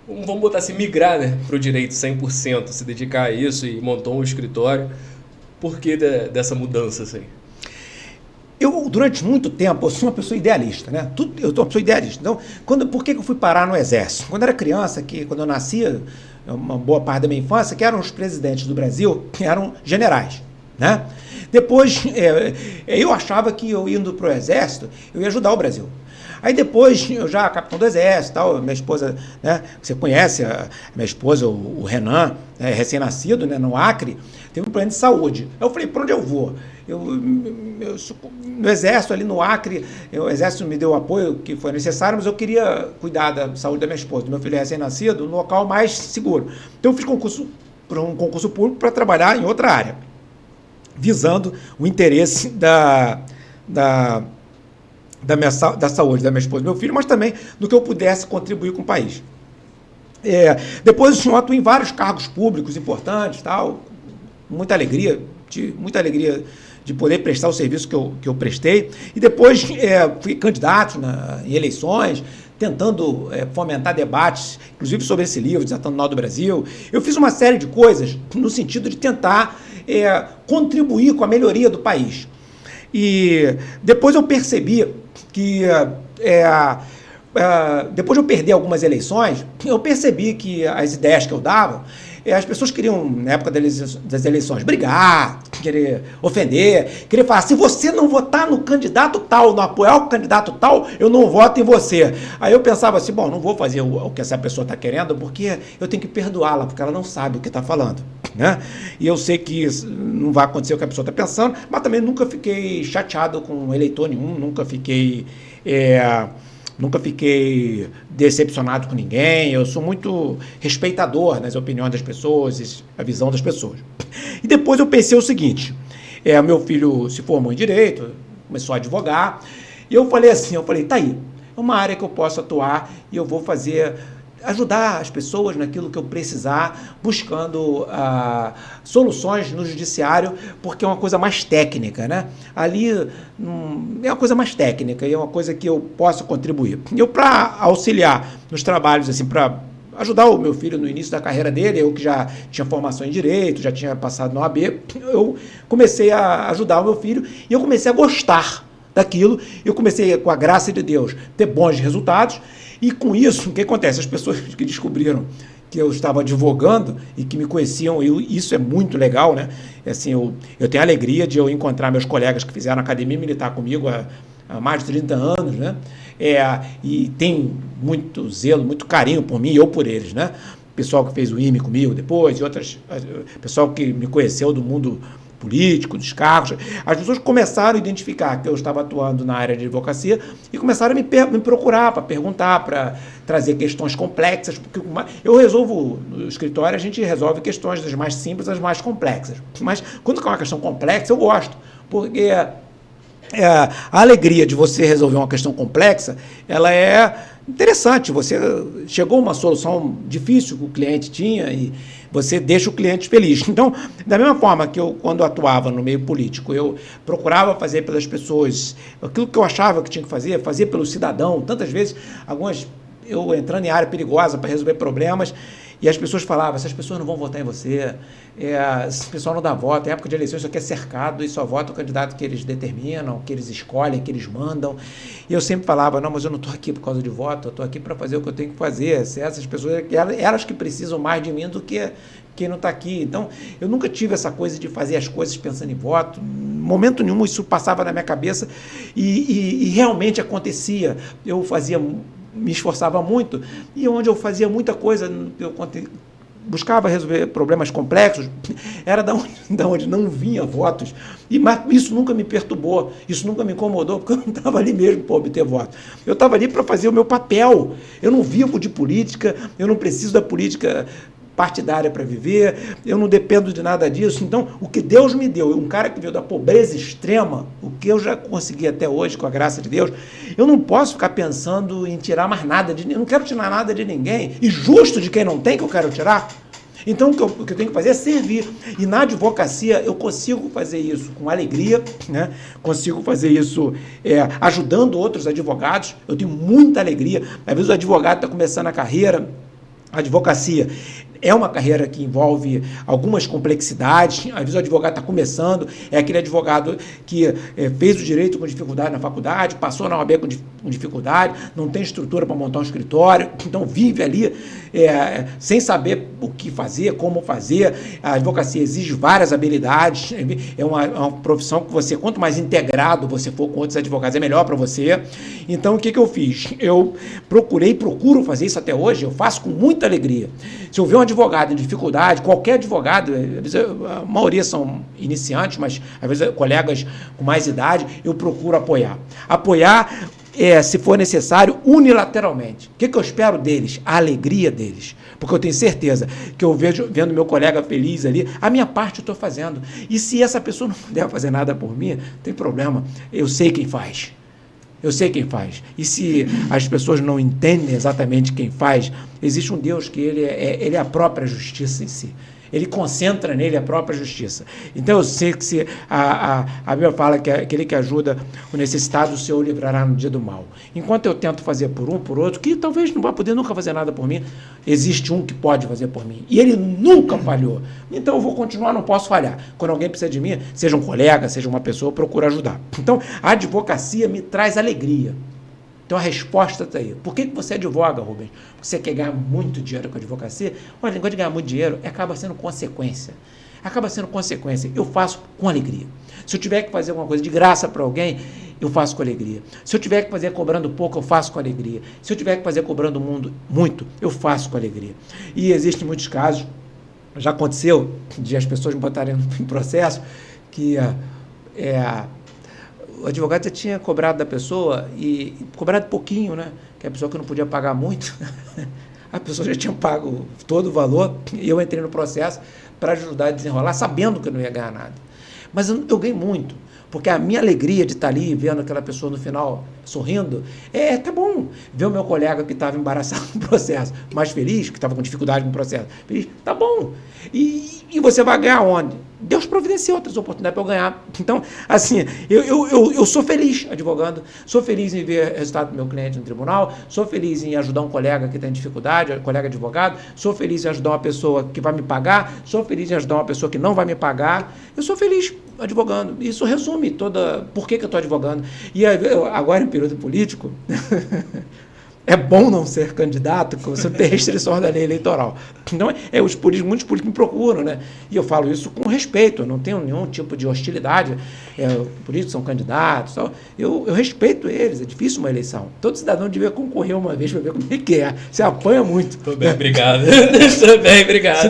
vamos botar assim, migrar, né, para o direito 100%, se dedicar a isso e montou um escritório. Por que dessa mudança, assim? Eu, durante muito tempo, eu sou uma pessoa idealista, né? Eu sou uma pessoa idealista. Então, por que eu fui parar no Exército? Quando eu era criança, quando eu nascia, uma boa parte da minha infância, que eram os presidentes do Brasil, que eram generais. Né? Depois, eu achava que eu indo para o Exército, eu ia ajudar o Brasil. Aí depois, eu já capitão do Exército, tal, minha esposa, né, você conhece a minha esposa, o Renan, recém-nascido, né, no Acre, teve um plano de saúde. Aí eu falei, para onde eu vou? No Exército, ali no Acre, o Exército me deu o apoio que foi necessário, mas eu queria cuidar da saúde da minha esposa, do meu filho recém-nascido, no local mais seguro. Então eu fiz um concurso público para trabalhar em outra área, visando o interesse da saúde da minha esposa e do meu filho, mas também do que eu pudesse contribuir com o país. Depois eu atuo em vários cargos públicos importantes, tal, muita alegria de poder prestar o serviço que eu prestei, e depois fui candidato em eleições, tentando fomentar debates, inclusive sobre esse livro, Desatando o Nó do Brasil. Eu fiz uma série de coisas no sentido de tentar contribuir com a melhoria do país. E depois eu percebi que, depois de eu perder algumas eleições, eu percebi que as ideias que eu dava, as pessoas queriam, na época das eleições, brigar, querer ofender, querer falar, se você não votar no candidato tal, não apoiar o candidato tal, eu não voto em você. Aí eu pensava assim, bom, não vou fazer o que essa pessoa está querendo, porque eu tenho que perdoá-la, porque ela não sabe o que está falando. Né? E eu sei que não vai acontecer o que a pessoa está pensando, mas também nunca fiquei chateado com eleitor nenhum, nunca fiquei decepcionado com ninguém, eu sou muito respeitador das opiniões das pessoas, a visão das pessoas. E depois eu pensei o seguinte, meu filho se formou em Direito, começou a advogar, e eu falei assim, tá aí, é uma área que eu posso atuar e eu vou ajudar as pessoas naquilo que eu precisar, buscando soluções no judiciário, porque é uma coisa mais técnica, né? Ali é uma coisa mais técnica e é uma coisa que eu posso contribuir. Eu, para auxiliar nos trabalhos, assim, para ajudar o meu filho no início da carreira dele, eu que já tinha formação em Direito, já tinha passado na OAB, eu comecei a ajudar o meu filho e eu comecei a gostar daquilo, eu comecei, com a graça de Deus, ter bons resultados. E com isso, o que acontece? As pessoas que descobriram que eu estava advogando e que me conheciam, isso é muito legal, né? Assim, eu tenho a alegria de eu encontrar meus colegas que fizeram academia militar comigo há mais de 30 anos, né? E tem muito zelo, muito carinho por mim e eu por eles, né? Pessoal que fez o IME comigo depois, pessoal que me conheceu do mundo político, dos cargos. As pessoas começaram a identificar que eu estava atuando na área de advocacia e começaram a me procurar para perguntar, para trazer questões complexas, porque eu resolvo, no escritório, a gente resolve questões das mais simples às mais complexas. Mas quando é uma questão complexa, eu gosto, porque a alegria de você resolver uma questão complexa, ela é interessante. Você chegou a uma solução difícil que o cliente tinha e você deixa o cliente feliz. Então, da mesma forma que eu, quando atuava no meio político, eu procurava fazer pelas pessoas aquilo que eu achava que tinha que fazer pelo cidadão. Tantas vezes, eu entrando em área perigosa para resolver problemas, e as pessoas falavam, essas pessoas não vão votar em você, esse pessoal não dá voto, em época de eleições isso aqui é cercado e só vota o candidato que eles determinam, que eles escolhem, que eles mandam. E eu sempre falava, não, mas eu não estou aqui por causa de voto, eu estou aqui para fazer o que eu tenho que fazer. Se essas pessoas, elas que precisam mais de mim do que quem não está aqui. Então, eu nunca tive essa coisa de fazer as coisas pensando em voto, em momento nenhum isso passava na minha cabeça e realmente acontecia. Eu me esforçava muito, e onde eu fazia muita coisa, eu buscava resolver problemas complexos, era da onde não vinha votos, mas isso nunca me perturbou, isso nunca me incomodou, porque eu não estava ali mesmo para obter votos. Eu estava ali para fazer o meu papel. Eu não vivo de política, eu não preciso da política partidária para viver, eu não dependo de nada disso. Então, o que Deus me deu, um cara que veio da pobreza extrema, o que eu já consegui até hoje, com a graça de Deus, eu não posso ficar pensando em tirar mais nada de ninguém, eu não quero tirar nada de ninguém, e justo de quem não tem que eu quero tirar. Então, o que eu tenho que fazer é servir. E na advocacia, eu consigo fazer isso com alegria, né? Consigo fazer isso ajudando outros advogados. Eu tenho muita alegria. Às vezes o advogado está começando a carreira, a advocacia é uma carreira que envolve algumas complexidades. Às vezes o advogado está começando, é aquele advogado que fez o direito com dificuldade na faculdade, passou na OAB com dificuldade, não tem estrutura para montar um escritório, então vive ali sem saber o que fazer, como fazer. A advocacia exige várias habilidades, é uma profissão que você, quanto mais integrado você for com outros advogados, é melhor para você. Então, o que eu fiz? Eu procuro fazer isso até hoje, eu faço com muita alegria. Se eu ver um advogado em dificuldade, qualquer advogado, a maioria são iniciantes, mas às vezes colegas com mais idade, eu procuro apoiar. Apoiar, se for necessário, unilateralmente. O que eu espero deles? A alegria deles. Porque eu tenho certeza que eu vendo meu colega feliz ali, a minha parte eu estou fazendo. E se essa pessoa não puder fazer nada por mim, não tem problema, eu sei quem faz. Eu sei quem faz. E se as pessoas não entendem exatamente quem faz, existe um Deus que ele é a própria justiça em si. Ele concentra nele a própria justiça. Então eu sei que se a Bíblia fala que aquele que ajuda o necessitado, o Senhor o livrará no dia do mal. Enquanto eu tento fazer por um, por outro, que talvez não vai poder nunca fazer nada por mim, existe um que pode fazer por mim. E ele nunca falhou. Então eu vou continuar, não posso falhar. Quando alguém precisa de mim, seja um colega, seja uma pessoa, eu procuro ajudar. Então a advocacia me traz alegria. Então a resposta está aí. Por que você advoga, Rubens? Porque você quer ganhar muito dinheiro com a advocacia? Olha, o negócio de ganhar muito dinheiro acaba sendo consequência. Acaba sendo consequência. Eu faço com alegria. Se eu tiver que fazer alguma coisa de graça para alguém, eu faço com alegria. Se eu tiver que fazer cobrando pouco, eu faço com alegria. Se eu tiver que fazer cobrando muito, eu faço com alegria. E existem muitos casos, já aconteceu, de as pessoas me botarem em processo, que o advogado já tinha cobrado da pessoa, e cobrado pouquinho, né? Que a pessoa que não podia pagar muito, a pessoa já tinha pago todo o valor, e eu entrei no processo para ajudar a desenrolar, sabendo que eu não ia ganhar nada. Mas eu ganhei muito, porque a minha alegria de estar ali, vendo aquela pessoa no final sorrindo, tá bom. Ver o meu colega que estava embaraçado no processo, mais feliz, que estava com dificuldade no processo, feliz, tá bom. E você vai ganhar onde? Deus providencia outras oportunidades para eu ganhar. Então, assim, eu sou feliz advogando, sou feliz em ver o resultado do meu cliente no tribunal, sou feliz em ajudar um colega que está em dificuldade, um colega advogado, sou feliz em ajudar uma pessoa que vai me pagar, sou feliz em ajudar uma pessoa que não vai me pagar. Eu sou feliz advogando. Isso resume por que eu estou advogando. E agora, em período político, é bom não ser candidato, porque você tem restrições da lei eleitoral. Então, muitos políticos me procuram, né? E eu falo isso com respeito, eu não tenho nenhum tipo de hostilidade. Políticos são candidatos, eu respeito eles, é difícil uma eleição. Todo cidadão devia concorrer uma vez para ver como é que é. Você apanha muito. Estou bem, obrigado. Estou bem, obrigado.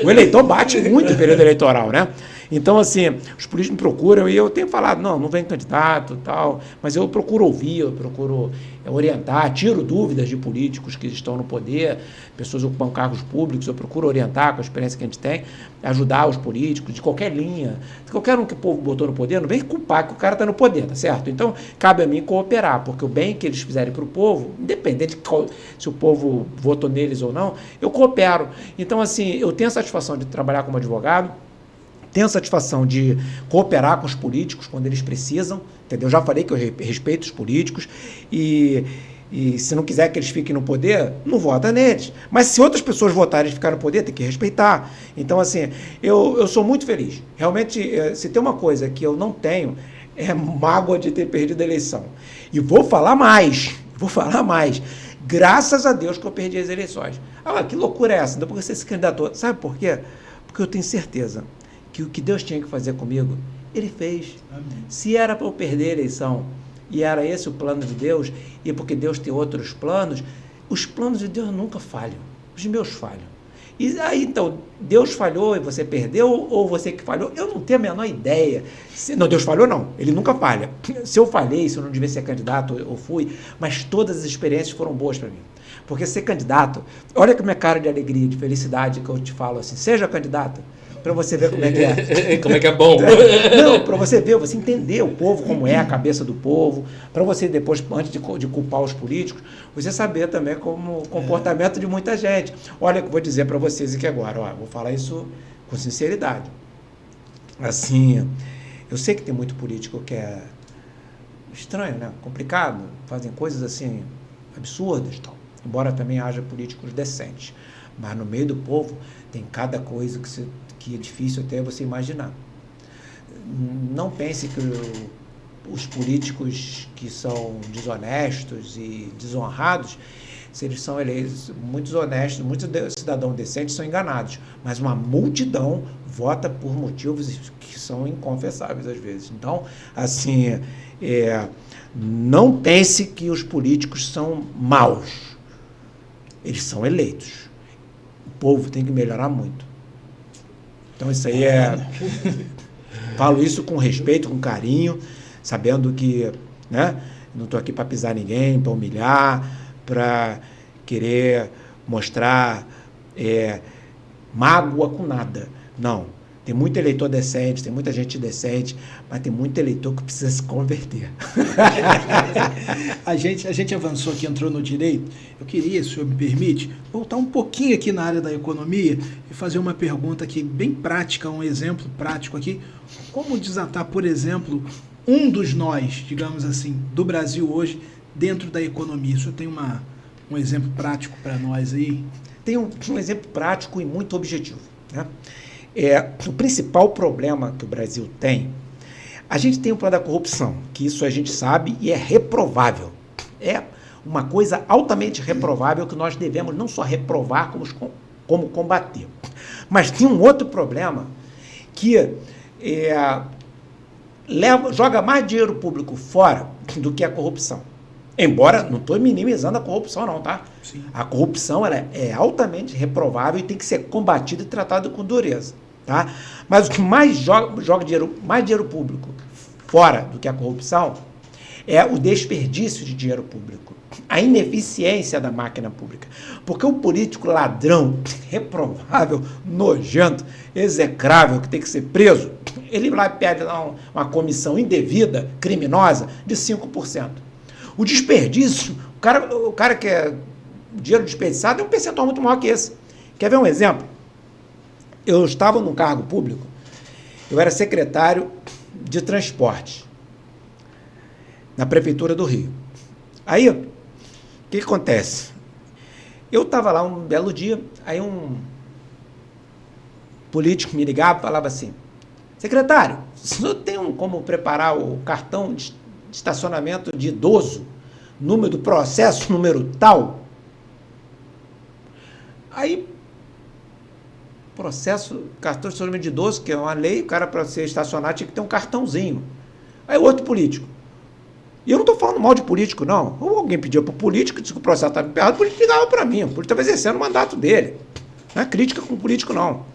O eleitor bate muito em período eleitoral, né? Então, assim, os políticos me procuram e eu tenho falado, não vem candidato e tal, mas eu procuro ouvir, eu procuro orientar, tiro dúvidas de políticos que estão no poder, pessoas que ocupam cargos públicos, eu procuro orientar com a experiência que a gente tem, ajudar os políticos de qualquer linha, de qualquer um que o povo botou no poder, não vem culpar que o cara está no poder, tá certo? Então, cabe a mim cooperar, porque o bem que eles fizerem para o povo, independente de se o povo votou neles ou não, eu coopero. Então, assim, eu tenho a satisfação de trabalhar como advogado, tenho a satisfação de cooperar com os políticos quando eles precisam, entendeu? Já falei que eu respeito os políticos e se não quiser que eles fiquem no poder, não vota neles. Mas se outras pessoas votarem e ficarem no poder, tem que respeitar. Então, assim, eu sou muito feliz. Realmente, se tem uma coisa que eu não tenho, é mágoa de ter perdido a eleição. E vou falar mais. Graças a Deus que eu perdi as eleições. Ah, que loucura é essa? Ainda porque você se candidatou. Sabe por quê? Porque eu tenho certeza que o que Deus tinha que fazer comigo, Ele fez. Amém. Se era para eu perder a eleição, e era esse o plano de Deus, e porque Deus tem outros planos, os planos de Deus nunca falham. Os meus falham. E aí, então, Deus falhou e você perdeu, ou você que falhou? Eu não tenho a menor ideia. Não, Deus falhou não, Ele nunca falha. Se eu falhei, se eu não devia ser candidato, eu fui, mas todas as experiências foram boas para mim. Porque ser candidato, olha que minha cara de alegria, de felicidade que eu te falo assim, seja candidato, para você ver como é que é. Como é que é bom. Não, para você ver, você entender o povo, como é a cabeça do povo, para você depois, antes de culpar os políticos, você saber também como o comportamento de muita gente. Olha, eu vou dizer para vocês aqui agora, vou falar isso com sinceridade. Assim, eu sei que tem muito político que é estranho, né? Complicado, fazem coisas assim, absurdas e tal. Embora também haja políticos decentes. Mas no meio do povo tem cada coisa que é difícil até você imaginar. Não pense que os políticos que são desonestos e desonrados, se eles são eleitos, muitos honestos, muitos cidadãos decentes são enganados, mas uma multidão vota por motivos que são inconfessáveis às vezes. Então, assim, não pense que os políticos são maus. Eles são eleitos. O povo tem que melhorar muito. Então, isso aí falo isso com respeito, com carinho, sabendo que, né, não estou aqui para pisar ninguém, para humilhar, para querer mostrar mágoa com nada. Não. Tem muito eleitor decente, tem muita gente decente, mas tem muito eleitor que precisa se converter. A gente avançou aqui, entrou no direito. Eu queria, se o senhor me permite, voltar um pouquinho aqui na área da economia e fazer uma pergunta aqui bem prática, um exemplo prático aqui. Como desatar, por exemplo, um dos nós, digamos assim, do Brasil hoje, dentro da economia? O senhor tem um exemplo prático para nós aí? Tem um exemplo prático e muito objetivo, né? O principal problema que o Brasil tem, a gente tem o problema da corrupção, que isso a gente sabe e é reprovável. É uma coisa altamente reprovável que nós devemos não só reprovar, como combater. Mas tem um outro problema que joga mais dinheiro público fora do que a corrupção. Embora, não estou minimizando a corrupção não, tá? Sim. A corrupção ela é altamente reprovável e tem que ser combatida e tratada com dureza, tá? Mas o que mais joga dinheiro público fora do que a corrupção é o desperdício de dinheiro público, a ineficiência da máquina pública. Porque o político ladrão, reprovável, nojento, execrável, que tem que ser preso, ele lá pede lá uma comissão indevida, criminosa, de 5%. O desperdício, o cara que é dinheiro desperdiçado é um percentual muito maior que esse. Quer ver um exemplo? Eu estava num cargo público, eu era secretário de transporte na Prefeitura do Rio. Aí, o que acontece? Eu estava lá um belo dia, aí um político me ligava e falava assim, secretário, o senhor tem como preparar o cartão de estacionamento de idoso, número do processo, número tal? Aí, cartão de estacionamento de idoso, que é uma lei, o cara para ser estacionado tinha que ter um cartãozinho. Aí outro político. E eu não estou falando mal de político, não. Ou alguém pediu para o político, disse que o processo estava emperrado, o político ligava para mim. O político estava exercendo o mandato dele. Não é crítica com o político, não.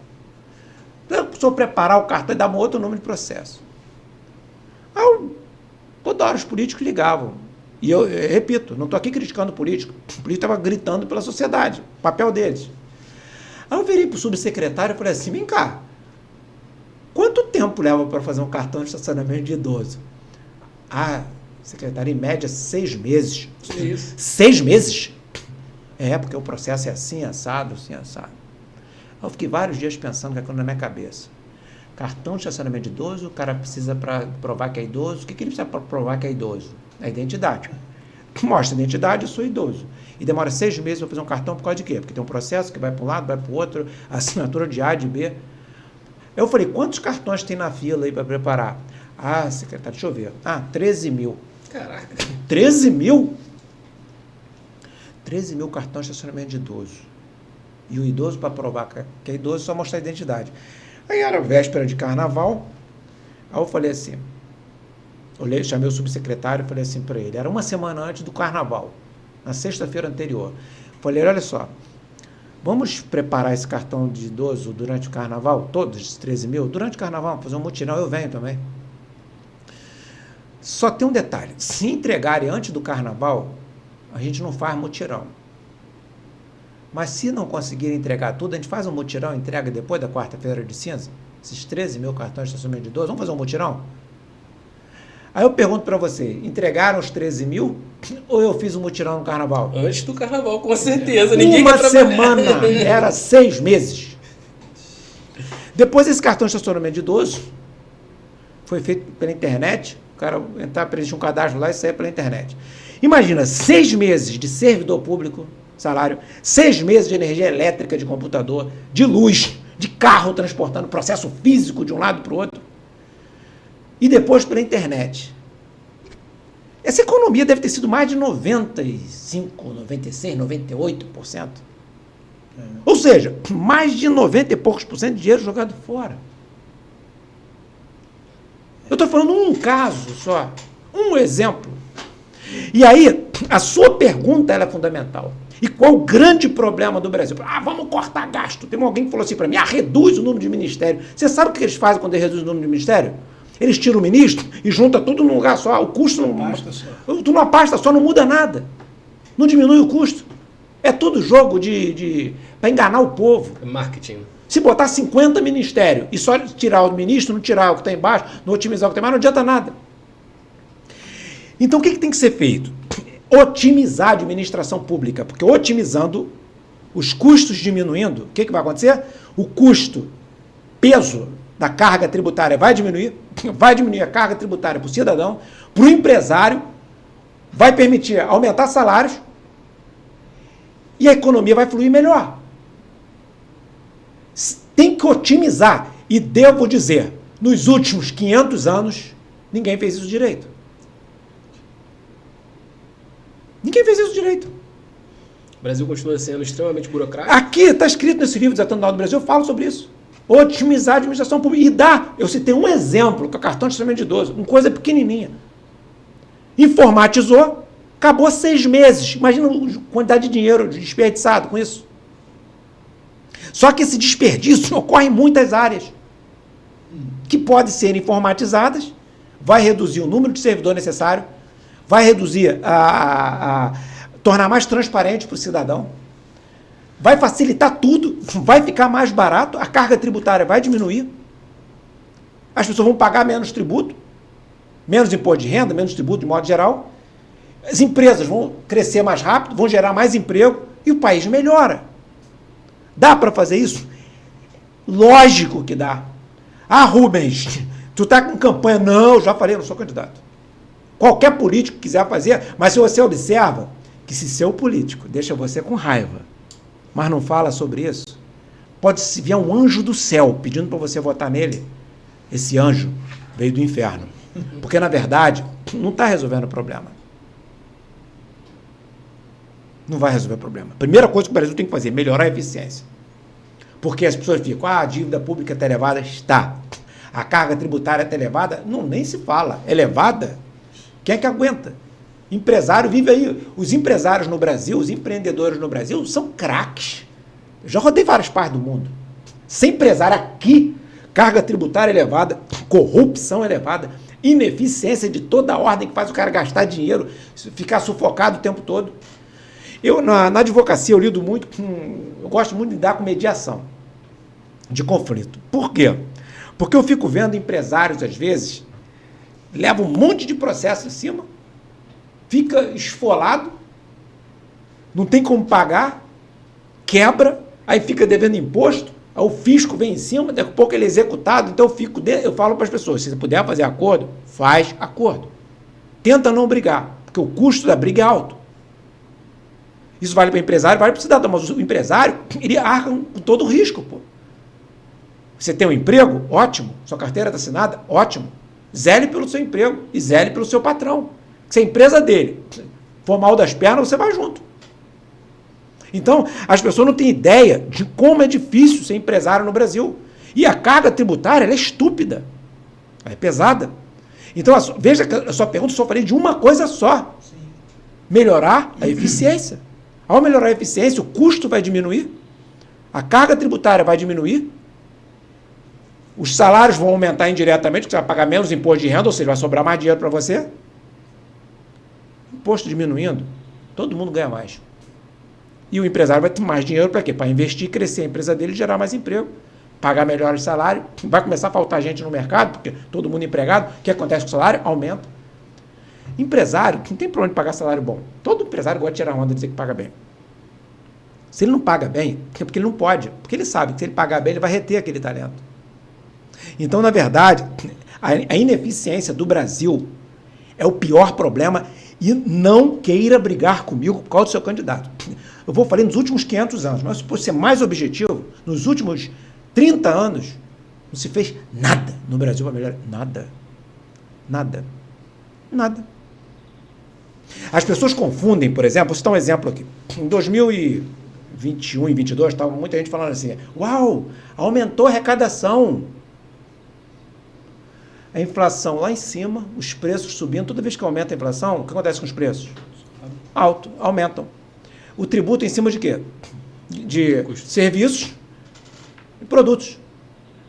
Então, se eu preparar o cartão e dar um outro número de processo. Toda hora os políticos ligavam. E eu repito, não estou aqui criticando o político. O político estava gritando pela sociedade, o papel deles. Aí eu virei para o subsecretário e falei assim, vem cá, quanto tempo leva para fazer um cartão de estacionamento de idoso? Secretário, em média, 6 meses. Que isso? 6 meses? Porque o processo é assim, assado, assim, assado. Eu fiquei vários dias pensando aquilo na minha cabeça. Cartão de estacionamento de idoso, o cara precisa para provar que é idoso. O que ele precisa para provar que é idoso? A identidade. Mostra a identidade, eu sou idoso. E demora 6 meses para fazer um cartão por causa de quê? Porque tem um processo que vai para um lado, vai para o outro, assinatura de A, de B. Eu falei, quantos cartões tem na fila aí para preparar? Secretário, deixa eu ver. 13 mil. Caraca. 13 mil? 13 mil cartões de estacionamento de idoso. E o idoso, para provar que é idoso, só mostrar a identidade. Aí era véspera de carnaval. Aí eu falei assim, chamei o subsecretário e falei assim para ele, era uma semana antes do carnaval, na sexta-feira anterior. Falei, olha só, vamos preparar esse cartão de idoso durante o carnaval, todos esses 13 mil, durante o carnaval, fazer um mutirão, eu venho também. Só tem um detalhe, se entregarem antes do carnaval, a gente não faz mutirão. Mas se não conseguirem entregar tudo, a gente faz um mutirão, entrega depois da quarta-feira de cinza, esses 13 mil cartões de estacionamento de idoso, vamos fazer um mutirão? Aí eu pergunto para você, entregaram os 13 mil ou eu fiz um mutirão no carnaval? Antes do carnaval, com certeza. Ninguém uma semana, era 6 meses. Depois esse cartão de estacionamento de idoso foi feito pela internet, o cara entrar, preencher um cadastro lá e sair pela internet. Imagina, 6 meses de servidor público, salário, 6 meses de energia elétrica, de computador, de luz, de carro transportando processo físico de um lado para o outro. E depois pela internet. Essa economia deve ter sido mais de 95, 96, 98%. Ou seja, mais de 90 e poucos por cento de dinheiro jogado fora. Eu estou falando um caso só, um exemplo. E aí, a sua pergunta ela é fundamental. E qual o grande problema do Brasil? Vamos cortar gasto. Tem alguém que falou assim para mim, reduz o número de ministério. Você sabe o que eles fazem quando eles reduzem o número de ministério? Eles tiram o ministro e juntam tudo num lugar só. O custo tudo numa pasta só, não muda nada. Não diminui o custo. É tudo jogo para enganar o povo. É marketing. Se botar 50 ministérios e só tirar o ministro, não tirar o que está embaixo, não otimizar o que está embaixo, não adianta nada. Então o que tem que ser feito? Otimizar a administração pública, porque otimizando, os custos diminuindo, o que vai acontecer? O custo, peso da carga tributária vai diminuir a carga tributária para o cidadão, para o empresário, vai permitir aumentar salários e a economia vai fluir melhor. Tem que otimizar. E devo dizer, nos últimos 500 anos, ninguém fez isso direito. Ninguém fez isso direito. O Brasil continua sendo extremamente burocrático. Aqui está escrito nesse livro Desatando o Nó do Brasil, eu falo sobre isso. Otimizar a administração pública. Eu citei um exemplo, que é o cartão de estacionamento de idoso, uma coisa pequenininha. Informatizou, acabou 6 meses. Imagina a quantidade de dinheiro desperdiçado com isso. Só que esse desperdício ocorre em muitas áreas que podem ser informatizadas, vai reduzir o número de servidor necessário, vai reduzir, tornar mais transparente para o cidadão, vai facilitar tudo, vai ficar mais barato, a carga tributária vai diminuir, as pessoas vão pagar menos tributo, menos imposto de renda, menos tributo de modo geral, as empresas vão crescer mais rápido, vão gerar mais emprego e o país melhora. Dá para fazer isso? Lógico que dá. Rubens, tu tá com campanha? Não, já falei, eu não sou candidato. Qualquer político que quiser fazer, mas se você observa que se seu político deixa você com raiva, mas não fala sobre isso, pode se vier um anjo do céu pedindo para você votar nele, esse anjo veio do inferno. Porque, na verdade, não está resolvendo o problema. Não vai resolver o problema. A primeira coisa que o Brasil tem que fazer é melhorar a eficiência. Porque as pessoas ficam, a dívida pública está elevada. Está. A carga tributária está elevada? Não, nem se fala. Elevada? Quem é que aguenta? Empresário vive aí. Os empresários no Brasil, os empreendedores no Brasil são craques. Eu já rodei várias partes do mundo. Ser empresário aqui, carga tributária elevada, corrupção elevada, ineficiência de toda a ordem que faz o cara gastar dinheiro, ficar sufocado o tempo todo. Eu, na advocacia, eu lido muito eu gosto muito de lidar com mediação de conflito. Por quê? Porque eu fico vendo empresários, às vezes, levam um monte de processo em cima, fica esfolado, não tem como pagar, quebra, aí fica devendo imposto, aí o fisco vem em cima, daqui a pouco ele é executado. Então eu falo para as pessoas, se você puder fazer acordo, faz acordo. Tenta não brigar, porque o custo da briga é alto. Isso vale para o empresário, vale para o cidadão, mas o empresário, ele arca com todo o risco. Pô. Você tem um emprego? Ótimo. Sua carteira está assinada? Ótimo. Zele pelo seu emprego e zele pelo seu patrão. Se a empresa dele for mal das pernas, você vai junto. Então, as pessoas não têm ideia de como é difícil ser empresário no Brasil. E a carga tributária, ela é estúpida. Ela é pesada. Então, veja que a sua pergunta só falei de uma coisa só. Sim. Melhorar a eficiência. Ao melhorar a eficiência, o custo vai diminuir, a carga tributária vai diminuir, os salários vão aumentar indiretamente, porque você vai pagar menos imposto de renda, ou seja, vai sobrar mais dinheiro para você. Imposto diminuindo, todo mundo ganha mais. E o empresário vai ter mais dinheiro para quê? Para investir, crescer a empresa dele e gerar mais emprego, pagar melhor o salário, vai começar a faltar gente no mercado, porque todo mundo empregado, o que acontece com o salário? Aumenta. Empresário, não tem para onde pagar salário bom. Todo empresário gosta de tirar onda e dizer que paga bem. Se ele não paga bem, é porque ele não pode. Porque ele sabe que se ele pagar bem, ele vai reter aquele talento. Então, na verdade, a ineficiência do Brasil é o pior problema e não queira brigar comigo por causa do seu candidato. Eu vou falar nos últimos 500 anos, mas se for ser mais objetivo, nos últimos 30 anos, não se fez nada no Brasil para melhorar. Nada. Nada. Nada. As pessoas confundem, por exemplo, vou citar um exemplo aqui. Em 2021 e 2022, estava muita gente falando assim, uau, aumentou a arrecadação. A inflação lá em cima, os preços subindo, toda vez que aumenta a inflação, o que acontece com os preços? Alto, aumentam. O tributo em cima de quê? De serviços e produtos.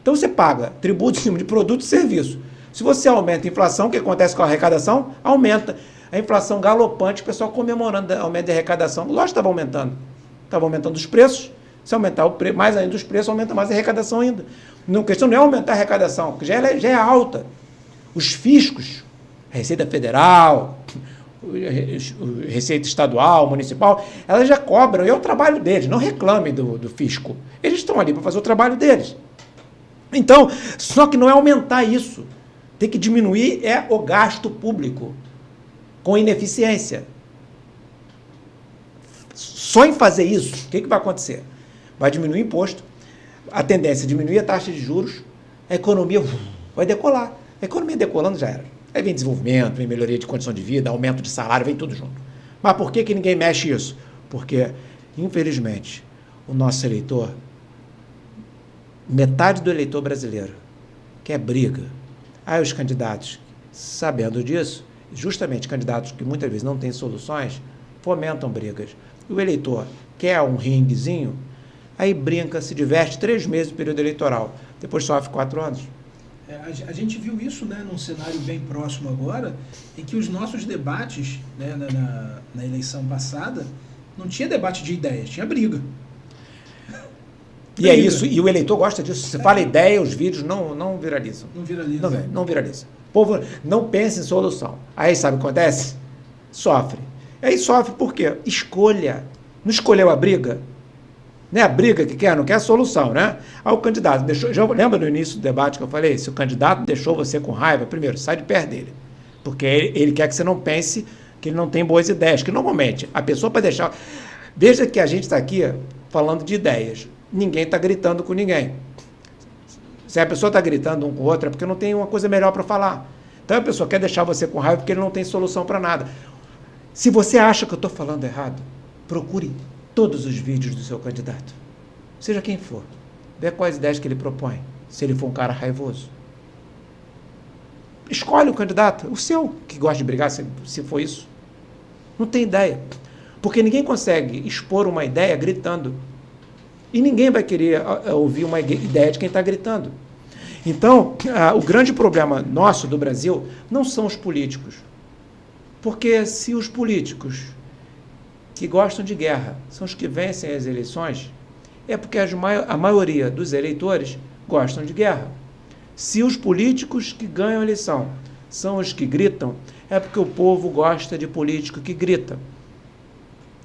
Então você paga tributo em cima de produtos e serviços. Se você aumenta a inflação, o que acontece com a arrecadação? Aumenta. A inflação galopante, o pessoal comemorando o aumento de arrecadação. Lógico que estava aumentando. Estava aumentando os preços. Se aumentar mais ainda os preços, aumenta mais a arrecadação ainda. A questão não é aumentar a arrecadação, porque já é alta. Os fiscos, a Receita Federal, a Receita Estadual, Municipal, elas já cobram, e é o trabalho deles, não reclamem do fisco. Eles estão ali para fazer o trabalho deles. Então, só que não é aumentar isso. Tem que diminuir o gasto público com ineficiência. Só em fazer isso, o que vai acontecer? Vai diminuir o imposto, a tendência é diminuir a taxa de juros, a economia vai decolar. A economia decolando já era. Aí vem desenvolvimento, vem melhoria de condição de vida, aumento de salário, vem tudo junto. Mas por que ninguém mexe isso? Porque, infelizmente, o nosso eleitor, metade do eleitor brasileiro, quer briga. Aí os candidatos, sabendo disso, justamente candidatos que muitas vezes não têm soluções, fomentam brigas. E o eleitor quer um ringuezinho, aí brinca, se diverte 3 meses no período eleitoral, depois sofre 4 anos. A gente viu isso, né, num cenário bem próximo agora, em que os nossos debates, né, na eleição passada, não tinha debate de ideias, tinha briga. E é isso, e o eleitor gosta disso. Se fala ideia, os vídeos não viralizam. Não viralizam. Não viralizam. O povo não pensa em solução. Aí sabe o que acontece? Sofre. Aí sofre por quê? Escolha. Não escolheu a briga? Não é a briga que quer, não quer a solução, né? Aí o candidato deixou. Já lembra no início do debate que eu falei? Se o candidato deixou você com raiva, primeiro, sai de perto dele. Porque ele quer que você não pense que ele não tem boas ideias. Que normalmente a pessoa para deixar. Veja que a gente está aqui falando de ideias. Ninguém está gritando com ninguém. Se a pessoa está gritando um com o outro, é porque não tem uma coisa melhor para falar. Então a pessoa quer deixar você com raiva porque ele não tem solução para nada. Se você acha que eu estou falando errado, procure todos os vídeos do seu candidato. Seja quem for. Vê quais ideias que ele propõe. Se ele for um cara raivoso. Escolhe o candidato, o seu, que gosta de brigar, se for isso. Não tem ideia. Porque ninguém consegue expor uma ideia gritando. E ninguém vai querer ouvir uma ideia de quem está gritando. Então, o grande problema nosso do Brasil não são os políticos. Porque se os políticos que gostam de guerra são os que vencem as eleições, é porque a maioria dos eleitores gostam de guerra. Se os políticos que ganham a eleição são os que gritam, é porque o povo gosta de político que grita.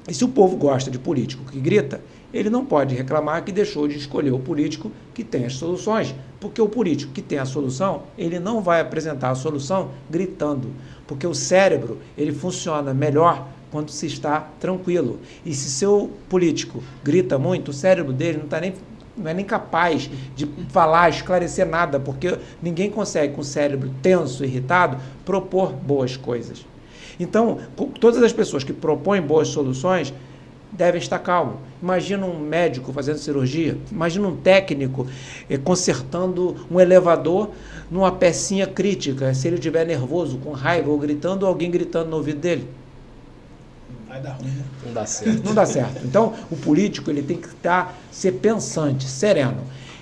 E se o povo gosta de político que grita, ele não pode reclamar que deixou de escolher o político que tem as soluções, porque o político que tem a solução, ele não vai apresentar a solução gritando, porque o cérebro, ele funciona melhor quando se está tranquilo. E se seu político grita muito, o cérebro dele não é nem capaz de falar, esclarecer nada, porque ninguém consegue, com o cérebro tenso, irritado, propor boas coisas. Então, todas as pessoas que propõem boas soluções devem estar calmos. Imagina um médico fazendo cirurgia, imagina um técnico consertando um elevador numa pecinha crítica, se ele estiver nervoso, com raiva ou gritando, alguém gritando no ouvido dele. Vai dar ruim, né? Não dá certo. Não dá certo. Então, o político ele tem que ser pensante, sereno.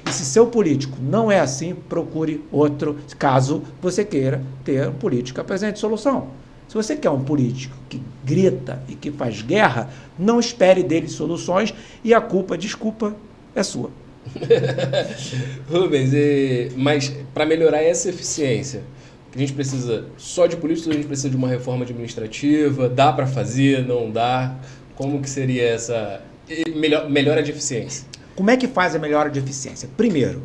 E se seu político não é assim, procure outro, caso você queira ter um político que apresente solução. Se você quer um político que grita e que faz guerra, não espere dele soluções e a culpa, desculpa, é sua. Rubens, mas para melhorar essa eficiência, a gente precisa só de políticos ou a gente precisa de uma reforma administrativa? Dá para fazer? Não dá? Como que seria essa melhora de eficiência? Como é que faz a melhora de eficiência? Primeiro,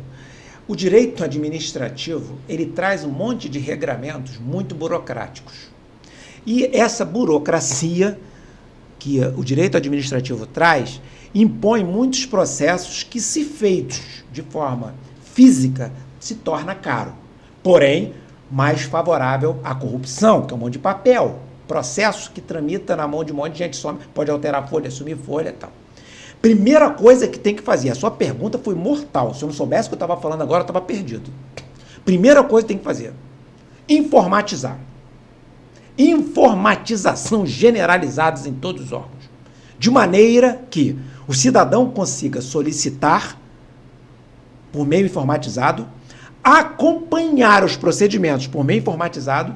o direito administrativo, ele traz um monte de regramentos muito burocráticos. E essa burocracia que o direito administrativo traz, impõe muitos processos que, se feitos de forma física, se torna caro. Porém, mais favorável à corrupção, que é um monte de papel. Processo que tramita na mão de um monte de gente, pode alterar folha, sumir folha e tal. Primeira coisa que tem que fazer, a sua pergunta foi mortal. Se eu não soubesse o que eu estava falando agora, eu estava perdido. Primeira coisa que tem que fazer, informatizar. Informatização generalizada em todos os órgãos. De maneira que o cidadão consiga solicitar, por meio informatizado, acompanhar os procedimentos por meio informatizado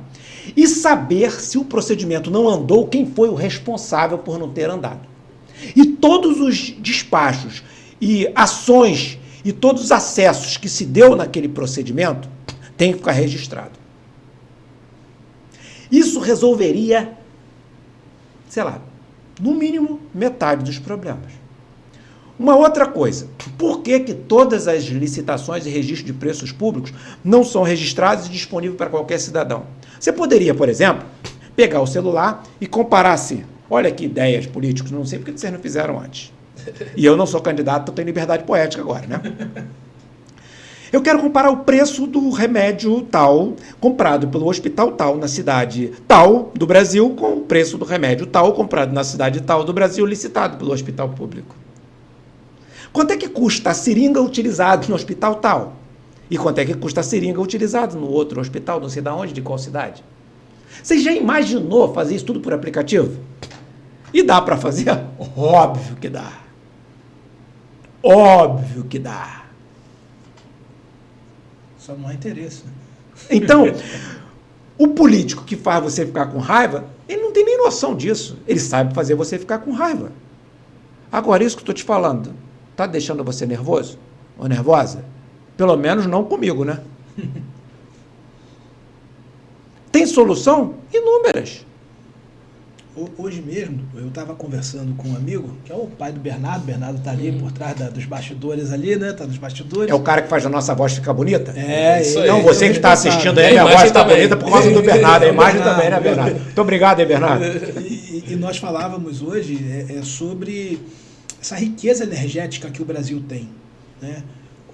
e saber se o procedimento não andou, quem foi o responsável por não ter andado. E todos os despachos e ações e todos os acessos que se deu naquele procedimento têm que ficar registrado. Isso resolveria, sei lá, no mínimo metade dos problemas. Uma outra coisa, por que todas as licitações e registros de preços públicos não são registrados e disponíveis para qualquer cidadão? Você poderia, por exemplo, pegar o celular e comparar assim, olha que ideias políticos, não sei porque vocês não fizeram antes. E eu não sou candidato, eu tenho liberdade poética agora, né? Eu quero comparar o preço do remédio tal, comprado pelo hospital tal, na cidade tal do Brasil, com o preço do remédio tal, comprado na cidade tal do Brasil, licitado pelo hospital público. Quanto é que custa a seringa utilizada no hospital tal? E quanto é que custa a seringa utilizada no outro hospital, não sei de onde, de qual cidade? Você já imaginou fazer isso tudo por aplicativo? E dá para fazer? Óbvio que dá. Óbvio que dá. Só não há interesse. Então, o político que faz você ficar com raiva, ele não tem nem noção disso. Ele sabe fazer você ficar com raiva. Agora, isso que eu estou te falando, está deixando você nervoso ou nervosa? Pelo menos não comigo, né? Tem solução? Inúmeras. Hoje mesmo, eu estava conversando com um amigo, que é o pai do Bernardo. O Bernardo está ali por trás dos bastidores ali, né? Está nos bastidores. É o cara que faz a nossa voz ficar bonita? É, isso aí. Não, você que está assistindo aí, a voz está bonita por causa do Bernardo. A imagem também, né, Bernardo? Muito obrigado aí, Bernardo. E nós falávamos hoje sobre essa riqueza energética que o Brasil tem, né?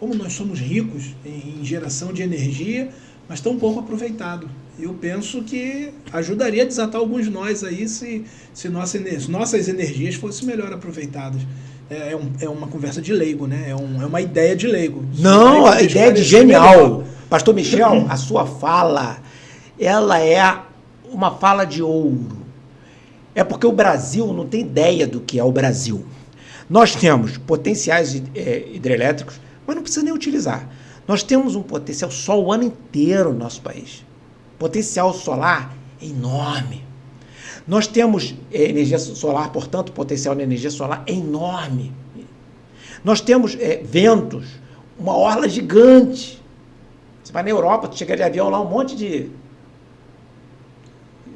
Como nós somos ricos em geração de energia, mas tão pouco aproveitado. Eu penso que ajudaria a desatar alguns nós aí se nossas energias fossem melhor aproveitadas. É uma conversa de leigo, né? É uma ideia de leigo. Não, a ideia de genial. Pastor Michel, a sua fala, ela é uma fala de ouro. É porque o Brasil não tem ideia do que é o Brasil. Nós temos potenciais hidrelétricos, mas não precisa nem utilizar. Nós temos um potencial sol o ano inteiro no nosso país. Potencial solar enorme. Nós temos energia solar, portanto, potencial de energia solar enorme. Nós temos ventos, uma orla gigante. Você vai na Europa, tu chega de avião lá, um monte de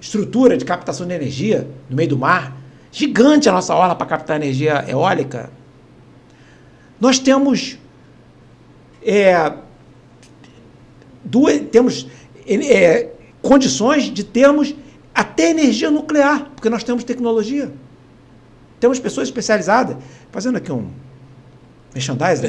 estrutura de captação de energia no meio do mar. Gigante a nossa orla para captar energia eólica. Nós temos condições de termos até energia nuclear, porque nós temos tecnologia. Temos pessoas especializadas, fazendo aqui um merchandising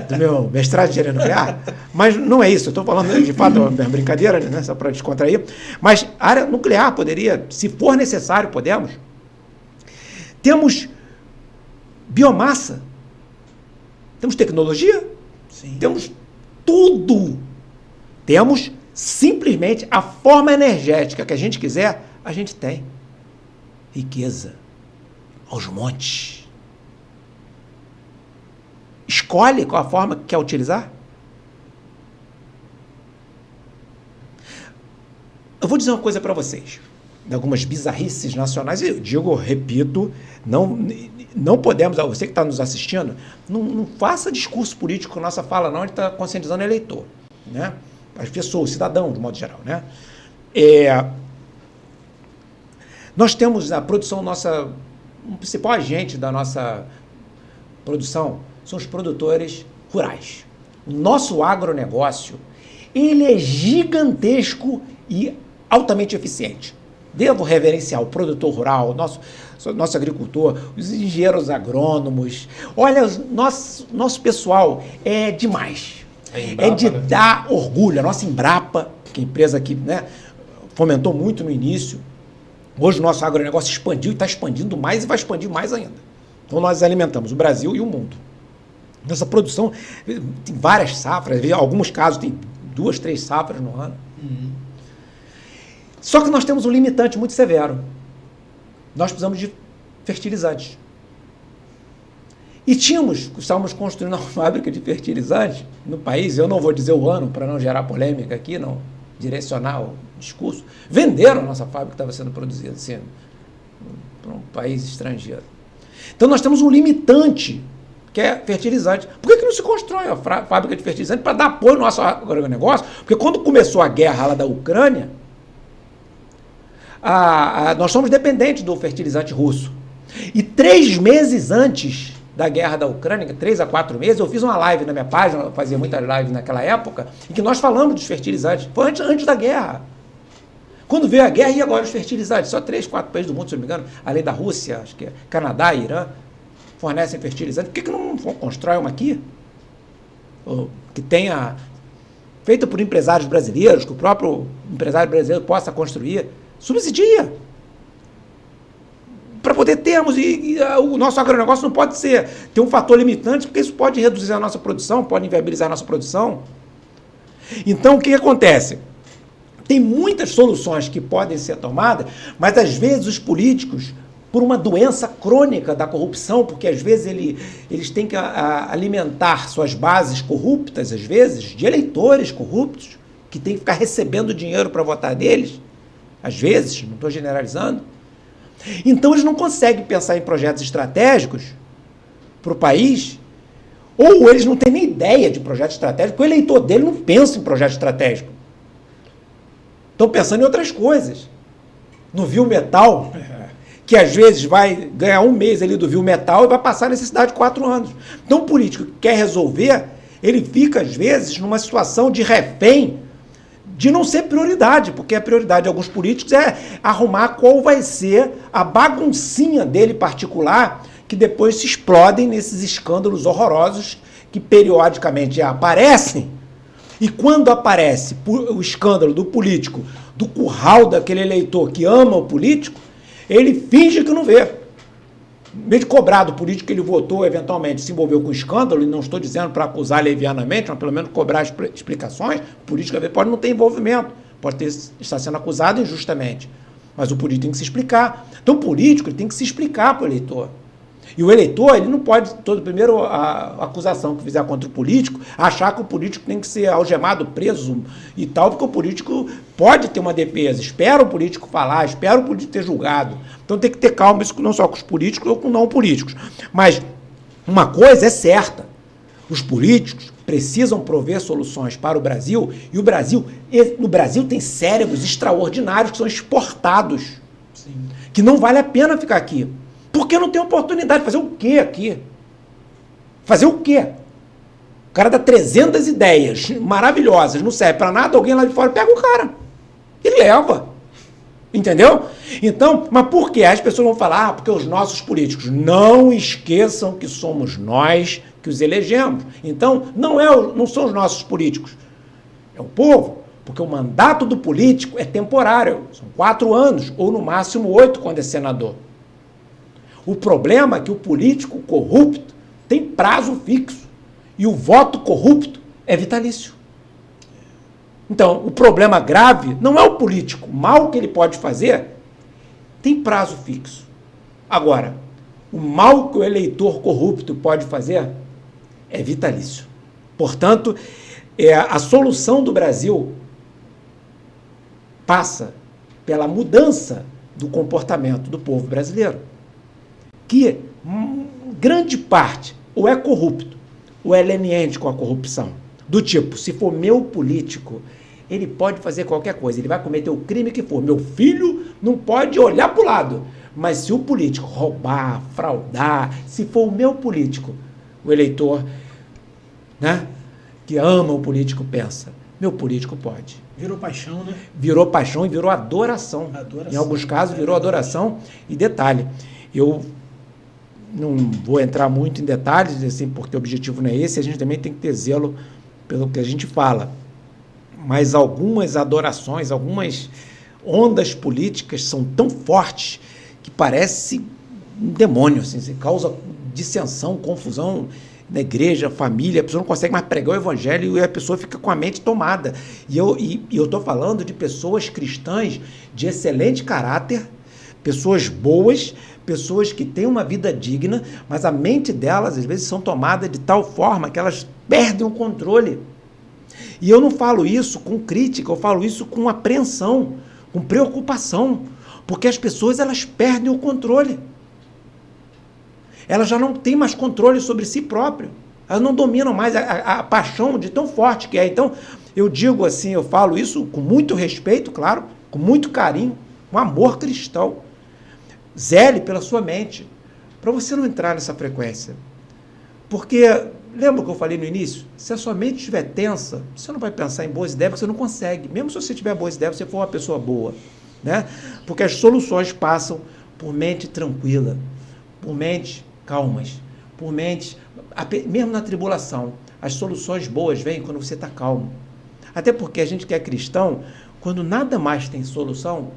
do meu mestrado de engenharia nuclear, mas não é isso, eu estou falando de fato, é uma brincadeira, né, só para descontrair, mas a área nuclear poderia, se for necessário, podemos. Temos biomassa, temos tecnologia, sim, temos tudo. Temos simplesmente a forma energética que a gente quiser, a gente tem. Riqueza aos montes. Escolhe qual a forma que quer utilizar. Eu vou dizer uma coisa para vocês, de algumas bizarrices nacionais, e eu digo, repito, não podemos, você que está nos assistindo, não faça discurso político com nossa fala, não, a gente está conscientizando o eleitor, né? As pessoas, o cidadão, de modo geral, né? Nós temos a produção nossa, o principal agente da nossa produção são os produtores rurais. O nosso agronegócio, ele é gigantesco e altamente eficiente. Devo reverenciar o produtor rural, nosso agricultor, os engenheiros agrônomos. Olha, nosso pessoal é demais. Embrapa, é de dar orgulho. A nossa Embrapa, que é a empresa que, né, fomentou muito no início, hoje o nosso agronegócio expandiu e está expandindo mais e vai expandir mais ainda. Então nós alimentamos o Brasil e o mundo. Nossa produção tem várias safras, em alguns casos tem 2, 3 safras no ano. Uhum. Só que nós temos um limitante muito severo. Nós precisamos de fertilizantes. E estávamos construindo uma fábrica de fertilizantes no país, eu não vou dizer o ano para não gerar polêmica aqui, não direcionar o discurso. Venderam a nossa fábrica que estava sendo produzida assim, para um país estrangeiro. Então nós temos um limitante, que é fertilizante. Por que não se constrói a fábrica de fertilizante para dar apoio ao nosso agronegócio? Porque quando começou a guerra lá da Ucrânia, nós somos dependentes do fertilizante russo. E 3 meses antes da guerra da Ucrânia, 3 a 4 meses, eu fiz uma live na minha página, eu fazia muita live naquela época, em que nós falamos dos fertilizantes. Foi antes da guerra. Quando veio a guerra, e agora os fertilizantes? Só 3, 4 países do mundo, se não me engano, além da Rússia, acho que é Canadá e Irã, fornecem fertilizantes. Por que não constrói uma aqui? Que tenha, feita por empresários brasileiros, que o próprio empresário brasileiro possa construir. Subsidia. Para poder termos, e o nosso agronegócio não pode ter um fator limitante, porque isso pode reduzir a nossa produção, pode inviabilizar a nossa produção. Então, o que acontece? Tem muitas soluções que podem ser tomadas, mas às vezes os políticos, por uma doença crônica da corrupção, porque às vezes eles têm que alimentar suas bases corruptas, às vezes, de eleitores corruptos, que têm que ficar recebendo dinheiro para votar neles, às vezes, não estou generalizando. Então eles não conseguem pensar em projetos estratégicos para o país, ou eles não têm nem ideia de projeto estratégico, porque o eleitor dele não pensa em projeto estratégico. Estão pensando em outras coisas. No Viu Metal, que às vezes vai ganhar 1 mês ali do Viu Metal e vai passar a necessidade de 4 anos. Então o político que quer resolver, ele fica às vezes numa situação de refém de não ser prioridade, porque a prioridade de alguns políticos é arrumar qual vai ser a baguncinha dele particular, que depois se explodem nesses escândalos horrorosos que periodicamente aparecem. E quando aparece o escândalo do político, do curral daquele eleitor que ama o político, ele finge que não vê. Em vez de cobrar do político que ele votou, eventualmente se envolveu com escândalo, e não estou dizendo para acusar levianamente, mas pelo menos cobrar explicações, o político pode não ter envolvimento, pode estar sendo acusado injustamente, mas o político tem que se explicar. Então o político tem que se explicar para o eleitor. E o eleitor, ele não pode, primeiro a acusação que fizer contra o político, achar que o político tem que ser algemado, preso e tal, porque o político pode ter uma defesa, espera o político falar, espera o político ter julgado. Então tem que ter calma, isso não só com os políticos ou com não políticos. Mas uma coisa é certa, os políticos precisam prover soluções para o Brasil, e no Brasil tem cérebros extraordinários que são exportados, sim, que não vale a pena ficar aqui. Porque não tem oportunidade de fazer o quê aqui? Fazer o quê? O cara dá 300 ideias maravilhosas, não serve para nada, alguém lá de fora pega o cara e leva. Entendeu? Então, mas por quê? As pessoas vão falar, porque os nossos políticos. Não esqueçam que somos nós que os elegemos. Então, não são os nossos políticos. É o povo. Porque o mandato do político é temporário. São 4 anos, ou no máximo 8 quando é senador. O problema é que o político corrupto tem prazo fixo. E o voto corrupto é vitalício. Então, o problema grave não é o político. O mal que ele pode fazer tem prazo fixo. Agora, o mal que o eleitor corrupto pode fazer é vitalício. Portanto, a solução do Brasil passa pela mudança do comportamento do povo brasileiro, que grande parte ou é corrupto ou é leniente com a corrupção. Do tipo, se for meu político, ele pode fazer qualquer coisa, ele vai cometer o crime que for. Meu filho não pode olhar para o lado. Mas se o político roubar, fraudar, se for o meu político, o eleitor, né, que ama o político pensa, meu político pode. Virou paixão, né? Virou paixão e virou adoração. Em alguns casos virou adoração. E detalhe, eu não vou entrar muito em detalhes, assim, porque o objetivo não é esse, a gente também tem que ter zelo pelo que a gente fala. Mas algumas adorações, algumas ondas políticas são tão fortes que parece um demônio, assim, causa dissensão, confusão na igreja, família, a pessoa não consegue mais pregar o evangelho e a pessoa fica com a mente tomada. E eu estou falando de pessoas cristãs de excelente caráter, pessoas boas, pessoas que têm uma vida digna, mas a mente delas, às vezes, são tomadas de tal forma que elas perdem o controle. E eu não falo isso com crítica, eu falo isso com apreensão, com preocupação, porque as pessoas, elas perdem o controle. Elas já não têm mais controle sobre si próprias. Elas não dominam mais a paixão de tão forte que é. Então, eu digo assim, eu falo isso com muito respeito, claro, com muito carinho, com amor cristão. Zele pela sua mente, para você não entrar nessa frequência. Porque, lembra o que eu falei no início? Se a sua mente estiver tensa, você não vai pensar em boas ideias, porque você não consegue. Mesmo se você tiver boas ideias, você for uma pessoa boa. Né? Porque as soluções passam por mente tranquila, por mentes calmas, por mentes, mesmo na tribulação, as soluções boas vêm quando você está calmo. Até porque a gente que é cristão, quando nada mais tem solução,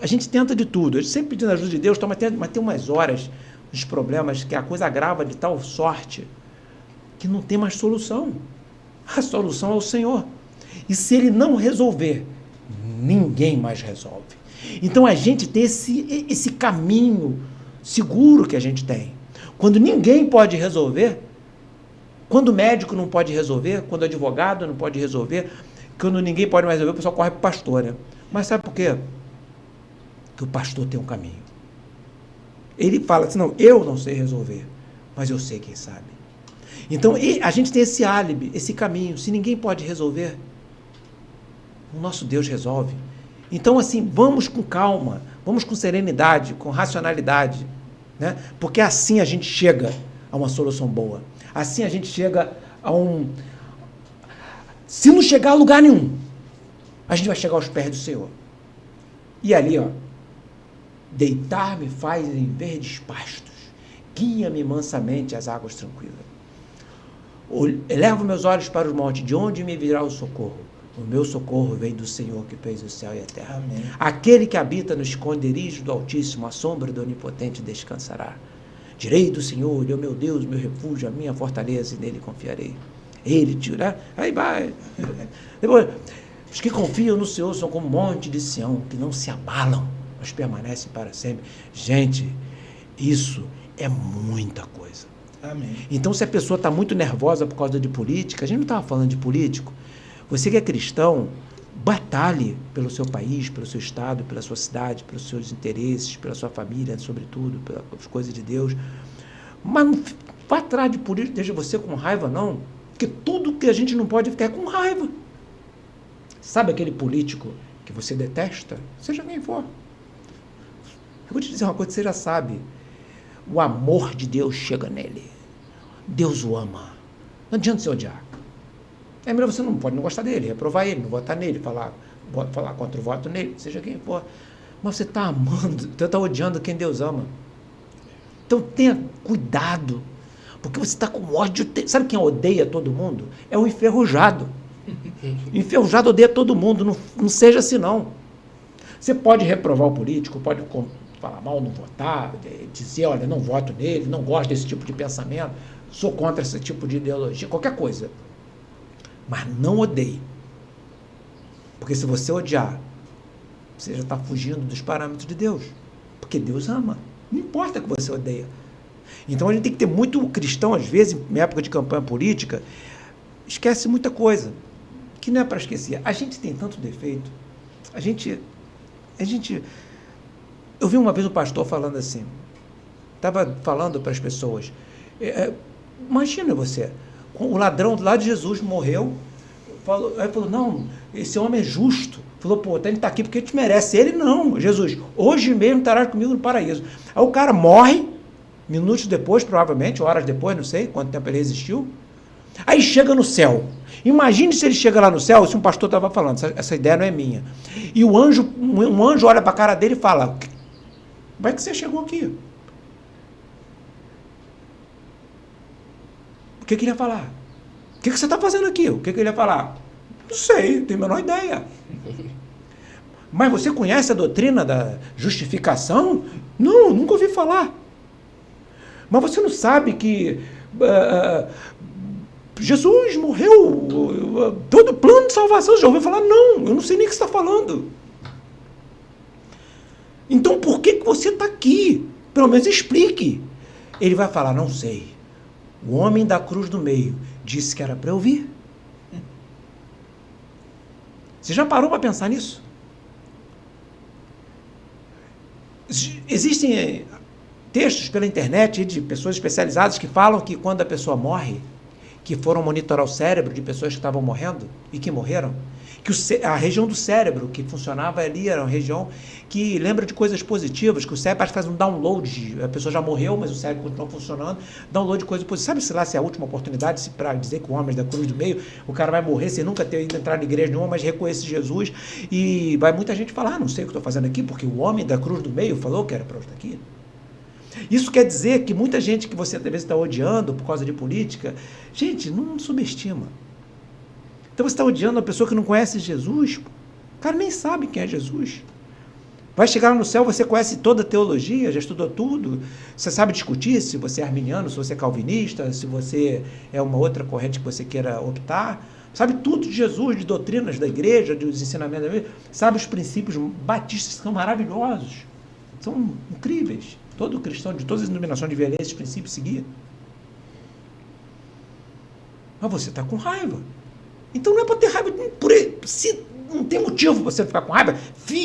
a gente tenta de tudo. A gente sempre pedindo a ajuda de Deus, mas tem umas horas, os problemas, que a coisa agrava de tal sorte que não tem mais solução. A solução é o Senhor. E se Ele não resolver, ninguém mais resolve. Então a gente tem esse caminho seguro que a gente tem. Quando ninguém pode resolver, quando o médico não pode resolver, quando o advogado não pode resolver, quando ninguém pode mais resolver, o pessoal corre para o pastor. Né? Mas sabe por quê? Porque o pastor tem um caminho. Ele fala assim, não, eu não sei resolver, mas eu sei quem sabe. Então a gente tem esse álibi, esse caminho. Se ninguém pode resolver, o nosso Deus resolve. Então, assim, vamos com calma, vamos com serenidade, com racionalidade, né? Porque assim a gente chega a uma solução boa. Assim a gente chega a Se não chegar a lugar nenhum, a gente vai chegar aos pés do Senhor. E ali, ó, deitar-me faz em verdes pastos, guia-me mansamente às águas tranquilas. Elevo meus olhos para os montes, de onde me virá o socorro? O meu socorro vem do Senhor que fez o céu e a terra. Amém. Aquele que habita no esconderijo do Altíssimo, a sombra do Onipotente descansará. Direi do Senhor, Ele é o meu Deus, meu refúgio, a minha fortaleza, e nele confiarei. Ele tira, aí vai. Depois, os que confiam no Senhor são como um monte de Sião, que não se abalam, mas permanecem para sempre. Gente, isso é muita coisa. Amém. Então, se a pessoa está muito nervosa por causa de política, a gente não estava falando de político. Você que é cristão, batalhe pelo seu país, pelo seu estado, pela sua cidade, pelos seus interesses, pela sua família, sobretudo, pelas coisas de Deus. Mas não vá atrás de política, deixa você com raiva, não. Porque tudo que a gente não pode ficar é com raiva. Sabe aquele político que você detesta? Seja quem for. Eu vou te dizer uma coisa que você já sabe. O amor de Deus chega nele. Deus o ama. Não adianta você odiar. É melhor você não pode não gostar dele, reprovar ele, não votar nele, falar contra o voto nele, seja quem for. Mas você está amando, você está odiando quem Deus ama. Então tenha cuidado, porque você está com ódio. Sabe quem odeia todo mundo? É o enferrujado. O enferrujado odeia todo mundo, não seja assim não. Você pode reprovar o político, pode falar mal, não votar, dizer, olha, não voto nele, não gosto desse tipo de pensamento, sou contra esse tipo de ideologia, qualquer coisa. Mas não odeie. Porque se você odiar, você já está fugindo dos parâmetros de Deus. Porque Deus ama. Não importa que você odeia. Então a gente tem que ter muito cristão, às vezes, em época de campanha política, esquece muita coisa. Que não é para esquecer. A gente tem tanto defeito. Eu vi uma vez um pastor falando assim, estava falando para as pessoas, imagina você, o ladrão lá de Jesus morreu, aí falou, não, esse homem é justo. Falou, pô, ele está aqui porque te merece. Ele não, Jesus, hoje mesmo estarás comigo no paraíso. Aí o cara morre, minutos depois, provavelmente, horas depois, não sei quanto tempo ele resistiu. Aí chega no céu. Imagine se ele chega lá no céu, se um pastor estava falando, essa ideia não é minha. E um anjo olha para a cara dele e fala, como é que você chegou aqui? O que ele ia falar? O que você está fazendo aqui? O que ele ia falar? Não sei, não tenho a menor ideia. Mas você conhece a doutrina da justificação? Não, nunca ouvi falar. Mas você não sabe que Jesus morreu, todo plano de salvação, já ouviu falar? Não, eu não sei nem o que você está falando. Então por que você está aqui? Pelo menos explique. Ele vai falar, não sei. O homem da cruz do meio disse que era para eu vir. Você já parou para pensar nisso? Existem textos pela internet de pessoas especializadas que falam que quando a pessoa morre, que foram monitorar o cérebro de pessoas que estavam morrendo e que morreram, que a região do cérebro que funcionava ali era uma região que lembra de coisas positivas, que o cérebro faz um download, a pessoa já morreu, mas o cérebro continua funcionando, download de coisas positivas. Sabe se é a última oportunidade para dizer que o homem da cruz do meio, o cara vai morrer sem nunca ter ido entrar na igreja nenhuma, mas reconhece Jesus, e vai muita gente falar, não sei o que estou fazendo aqui, porque o homem da cruz do meio falou que era para eu estar aqui. Isso quer dizer que muita gente que você talvez está odiando por causa de política, gente, não subestima. Então você está odiando uma pessoa que não conhece Jesus, o cara nem sabe quem é Jesus. Vai chegar lá no céu, você conhece toda a teologia, já estudou tudo, você sabe discutir se você é arminiano, se você é calvinista, se você é uma outra corrente que você queira optar, sabe tudo de Jesus, de doutrinas da igreja, dos ensinamentos da igreja, sabe os princípios batistas que são maravilhosos, são incríveis. Todo cristão de todas as denominações deveria esses princípios seguir. Mas você está com raiva. Então não é para ter raiva por ele. Se não tem motivo para você ficar com raiva,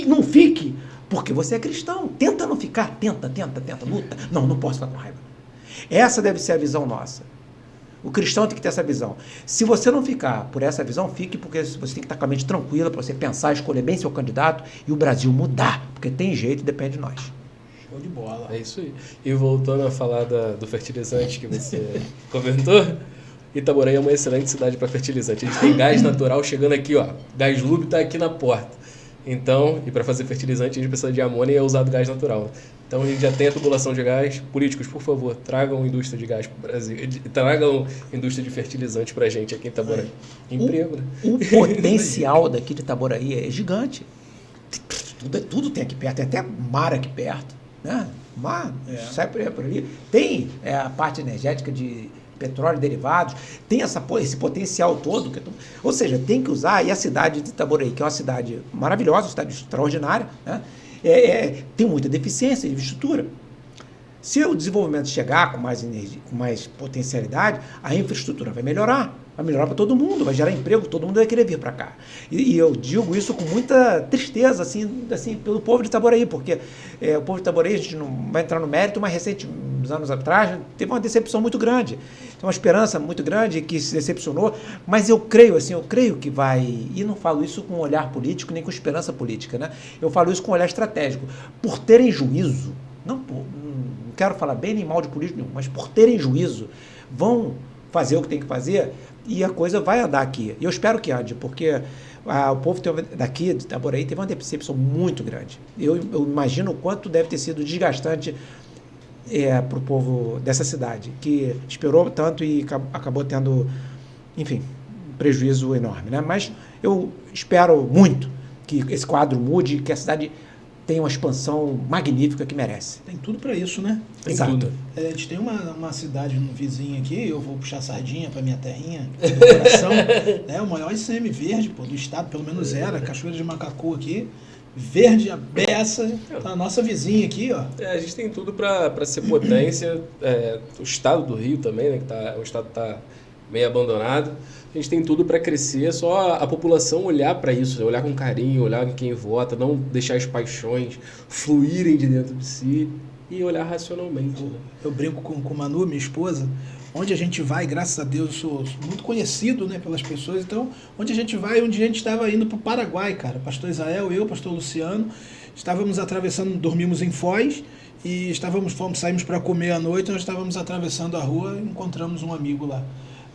não fique, porque você é cristão. Tenta não ficar, tenta, luta. Não posso ficar com raiva. Essa deve ser a visão nossa. O cristão tem que ter essa visão. Se você não ficar por essa visão, fique, porque você tem que estar com a mente tranquila para você pensar, escolher bem seu candidato e o Brasil mudar, porque tem jeito, depende de nós. Show de bola. É isso aí. E voltando a falar do fertilizante que você comentou, Itaboraí é uma excelente cidade para fertilizante. A gente tem gás natural chegando aqui, ó. Gás Lube está aqui na porta. Então, e para fazer fertilizante, a gente precisa de amônia e é usado gás natural. Então, a gente já tem a tubulação de gás. Políticos, por favor, tragam indústria de gás para o Brasil. Tragam indústria de fertilizante para a gente aqui em Itaboraí. Emprego, né? O potencial daqui de Itaboraí é gigante. Tudo tem aqui perto. Tem até mar aqui perto. Né? Mar, sai por ali. Tem a parte energética de petróleo e derivados, tem esse potencial todo, ou seja, tem que usar, e a cidade de Itaboraí, que é uma cidade maravilhosa, uma cidade extraordinária, né? Tem muita deficiência de infraestrutura. Se o desenvolvimento chegar com mais energia, com mais potencialidade, a infraestrutura vai melhorar para todo mundo, vai gerar emprego, todo mundo vai querer vir para cá. E eu digo isso com muita tristeza, assim pelo povo de Itaboraí, porque o povo de Itaboraí, a gente não vai entrar no mérito, mas uns anos atrás, teve uma decepção muito grande. Tem uma esperança muito grande que se decepcionou, mas eu creio que vai, e não falo isso com olhar político, nem com esperança política, né? Eu falo isso com olhar estratégico. Por terem juízo, não quero falar bem nem mal de político nenhum, mas por terem juízo, vão fazer o que tem que fazer e a coisa vai andar aqui. E eu espero que ande, porque o povo daqui de Itaboraí teve uma decepção muito grande. Eu imagino o quanto deve ter sido desgastante para o povo dessa cidade, que esperou tanto e acabou tendo, enfim, um prejuízo enorme, né? Mas eu espero muito que esse quadro mude, que a cidade tem uma expansão magnífica que merece. Tem tudo para isso, né? Tem Exato. Tudo. A gente tem uma cidade vizinha aqui, eu vou puxar sardinha para minha terrinha do coração, o maior ICM verde do estado, pelo menos era, Cachoeira de Macacu aqui, verde, a beça, tá a nossa vizinha aqui, ó. A gente tem tudo para ser potência, o estado do Rio também, né, o estado está meio abandonado. A gente tem tudo para crescer, é só a população olhar para isso, olhar com carinho, olhar em quem vota, não deixar as paixões fluírem de dentro de si e olhar racionalmente. Né? Eu brinco com Manu, minha esposa, onde a gente vai, graças a Deus, eu sou muito conhecido, né, pelas pessoas, então, onde a gente vai, um dia a gente estava indo para o Paraguai, cara, pastor Israel, eu, pastor Luciano, estávamos atravessando, dormimos em Foz, e saímos para comer à noite, nós estávamos atravessando a rua e encontramos um amigo lá.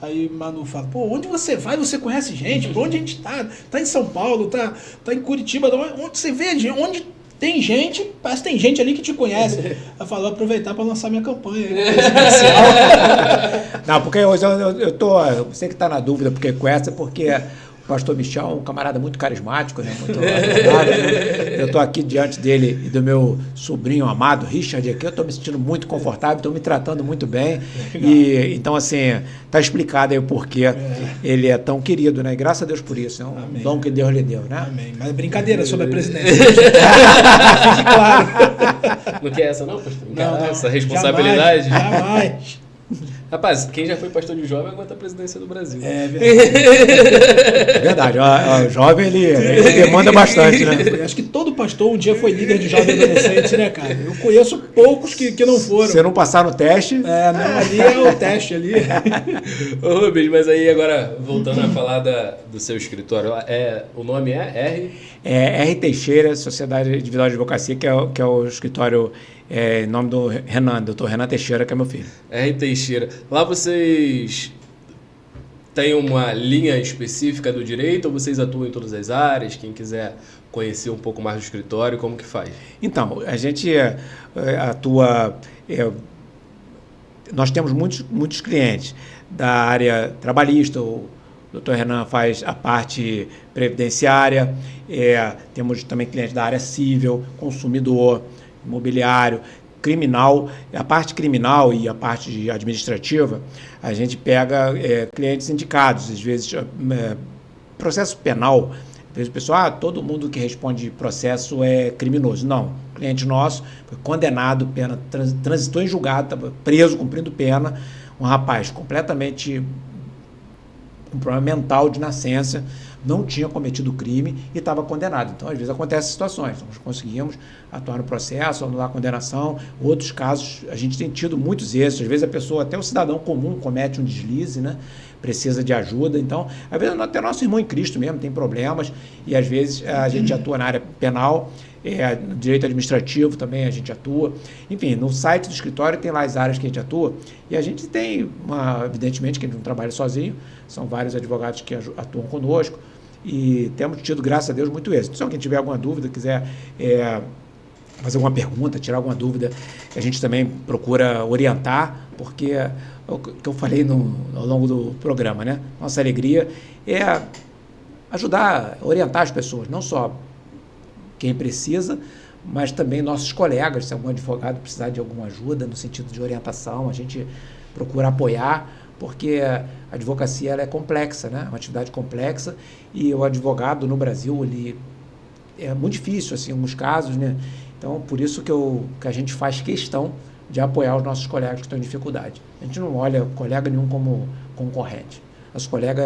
Aí Manu fala, onde você vai? Você conhece gente? Por onde a gente tá? Tá em São Paulo, tá em Curitiba, onde você vê? Onde tem gente, parece que tem gente ali que te conhece. Eu falo, aproveitar para lançar minha campanha. Não, porque hoje eu sei que tá na dúvida porque conhece, porque o pastor Michel é um camarada muito carismático, né? Muito adorado, né? Eu estou aqui diante dele e do meu sobrinho amado, Richard, aqui. Eu estou me sentindo muito confortável, estou me tratando muito bem. E, então, assim, está explicado aí o porquê ele é tão querido, né? E graças a Deus por isso. É um Amém. Dom que Deus lhe deu, né? Amém. Mas brincadeira sobre a presidência. Fique claro. Não quer essa não, pastor? Não, essa responsabilidade? Jamais. Rapaz, quem já foi pastor de jovem aguenta a presidência do Brasil. É verdade. É verdade. O jovem, ele demanda bastante, né? Eu acho que todo pastor um dia foi líder de jovem adolescente, né, cara? Eu conheço poucos que não foram. Se não passar no teste... ali é o teste ali. Ô, Rubens, mas aí agora, voltando a falar do seu escritório, o nome é R? R Teixeira, Sociedade Individual de Advocacia, que é o escritório... em nome do doutor Renan Teixeira, que é meu filho. R. Teixeira. Lá vocês têm uma linha específica do direito ou vocês atuam em todas as áreas? Quem quiser conhecer um pouco mais do escritório, como que faz? Então, a gente atua... nós temos muitos clientes da área trabalhista. O doutor Renan faz a parte previdenciária. Temos também clientes da área civil, consumidor, imobiliário, criminal. A parte criminal e a parte administrativa, a gente pega clientes indicados, às vezes processo penal. Às vezes o pessoal, todo mundo que responde processo é criminoso. Não, o cliente nosso foi condenado, pena, transitou em julgado, estava preso, cumprindo pena, um rapaz completamente com problema mental de nascença, não tinha cometido crime e estava condenado. Então, às vezes, acontecem situações. Nós conseguimos atuar no processo, anular a condenação. Outros casos, a gente tem tido muitos êxitos. Às vezes, a pessoa, até o cidadão comum, comete um deslize, né? Precisa de ajuda. Então, às vezes, até nosso irmão em Cristo mesmo tem problemas e, às vezes, a gente atua na área penal, direito administrativo também a gente atua. Enfim, no site do escritório tem lá as áreas que a gente atua e a gente tem, evidentemente, que a gente não trabalha sozinho, são vários advogados que atuam conosco. E temos tido, graças a Deus, muito êxito. Se alguém tiver alguma dúvida, quiser fazer alguma pergunta, tirar alguma dúvida, a gente também procura orientar, porque o que eu falei ao longo do programa, né? Nossa alegria é ajudar, orientar as pessoas, não só quem precisa, mas também nossos colegas. Se algum advogado precisar de alguma ajuda no sentido de orientação, a gente procura apoiar, porque a advocacia ela é complexa, né? É uma atividade complexa e o advogado no Brasil ele é muito difícil, assim, em alguns casos, né? Então, por isso que a gente faz questão de apoiar os nossos colegas que estão em dificuldade. A gente não olha colega nenhum como concorrente. Nosso colega,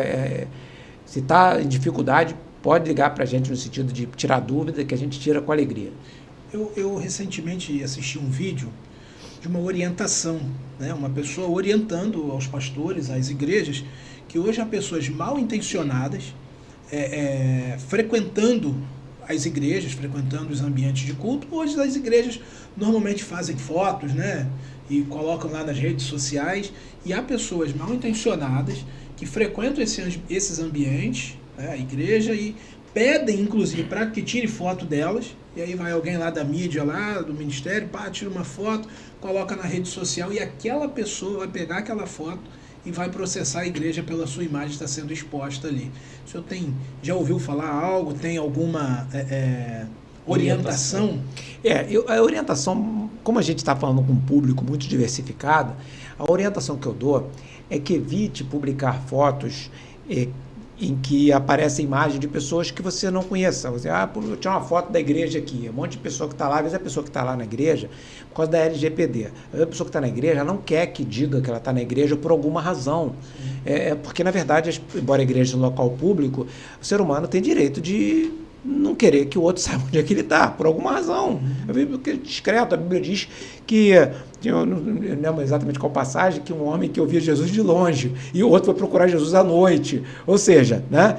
se está em dificuldade, pode ligar para a gente no sentido de tirar dúvida, que a gente tira com alegria. Eu recentemente assisti um vídeo de uma orientação, né? Uma pessoa orientando aos pastores, às igrejas, que hoje há pessoas mal intencionadas frequentando as igrejas, frequentando os ambientes de culto. Hoje as igrejas normalmente fazem fotos, né? E colocam lá nas redes sociais, e há pessoas mal intencionadas que frequentam esses ambientes, né, a igreja, e pedem, inclusive, para que tire foto delas, e aí vai alguém lá da mídia, lá do ministério, tira uma foto, coloca na rede social, e aquela pessoa vai pegar aquela foto e vai processar a igreja pela sua imagem que está sendo exposta ali. O senhor já ouviu falar algo? Tem alguma orientação? A orientação, como a gente está falando com um público muito diversificado, a orientação que eu dou é que evite publicar fotos em que aparece a imagem de pessoas que você não conheça. Você, eu tinha uma foto da igreja aqui, um monte de pessoa que está lá, às vezes a pessoa que está lá na igreja, por causa da LGPD. Às vezes a pessoa que está na igreja, ela não quer que diga que ela está na igreja por alguma razão. Porque, na verdade, embora a igreja seja um local público, o ser humano tem direito de não querer que o outro saiba onde é que ele está, por alguma razão. A Bíblia é discreto, a Bíblia diz que, eu não lembro exatamente qual passagem, que um homem que ouvia Jesus de longe, e o outro foi procurar Jesus à noite. Ou seja, né,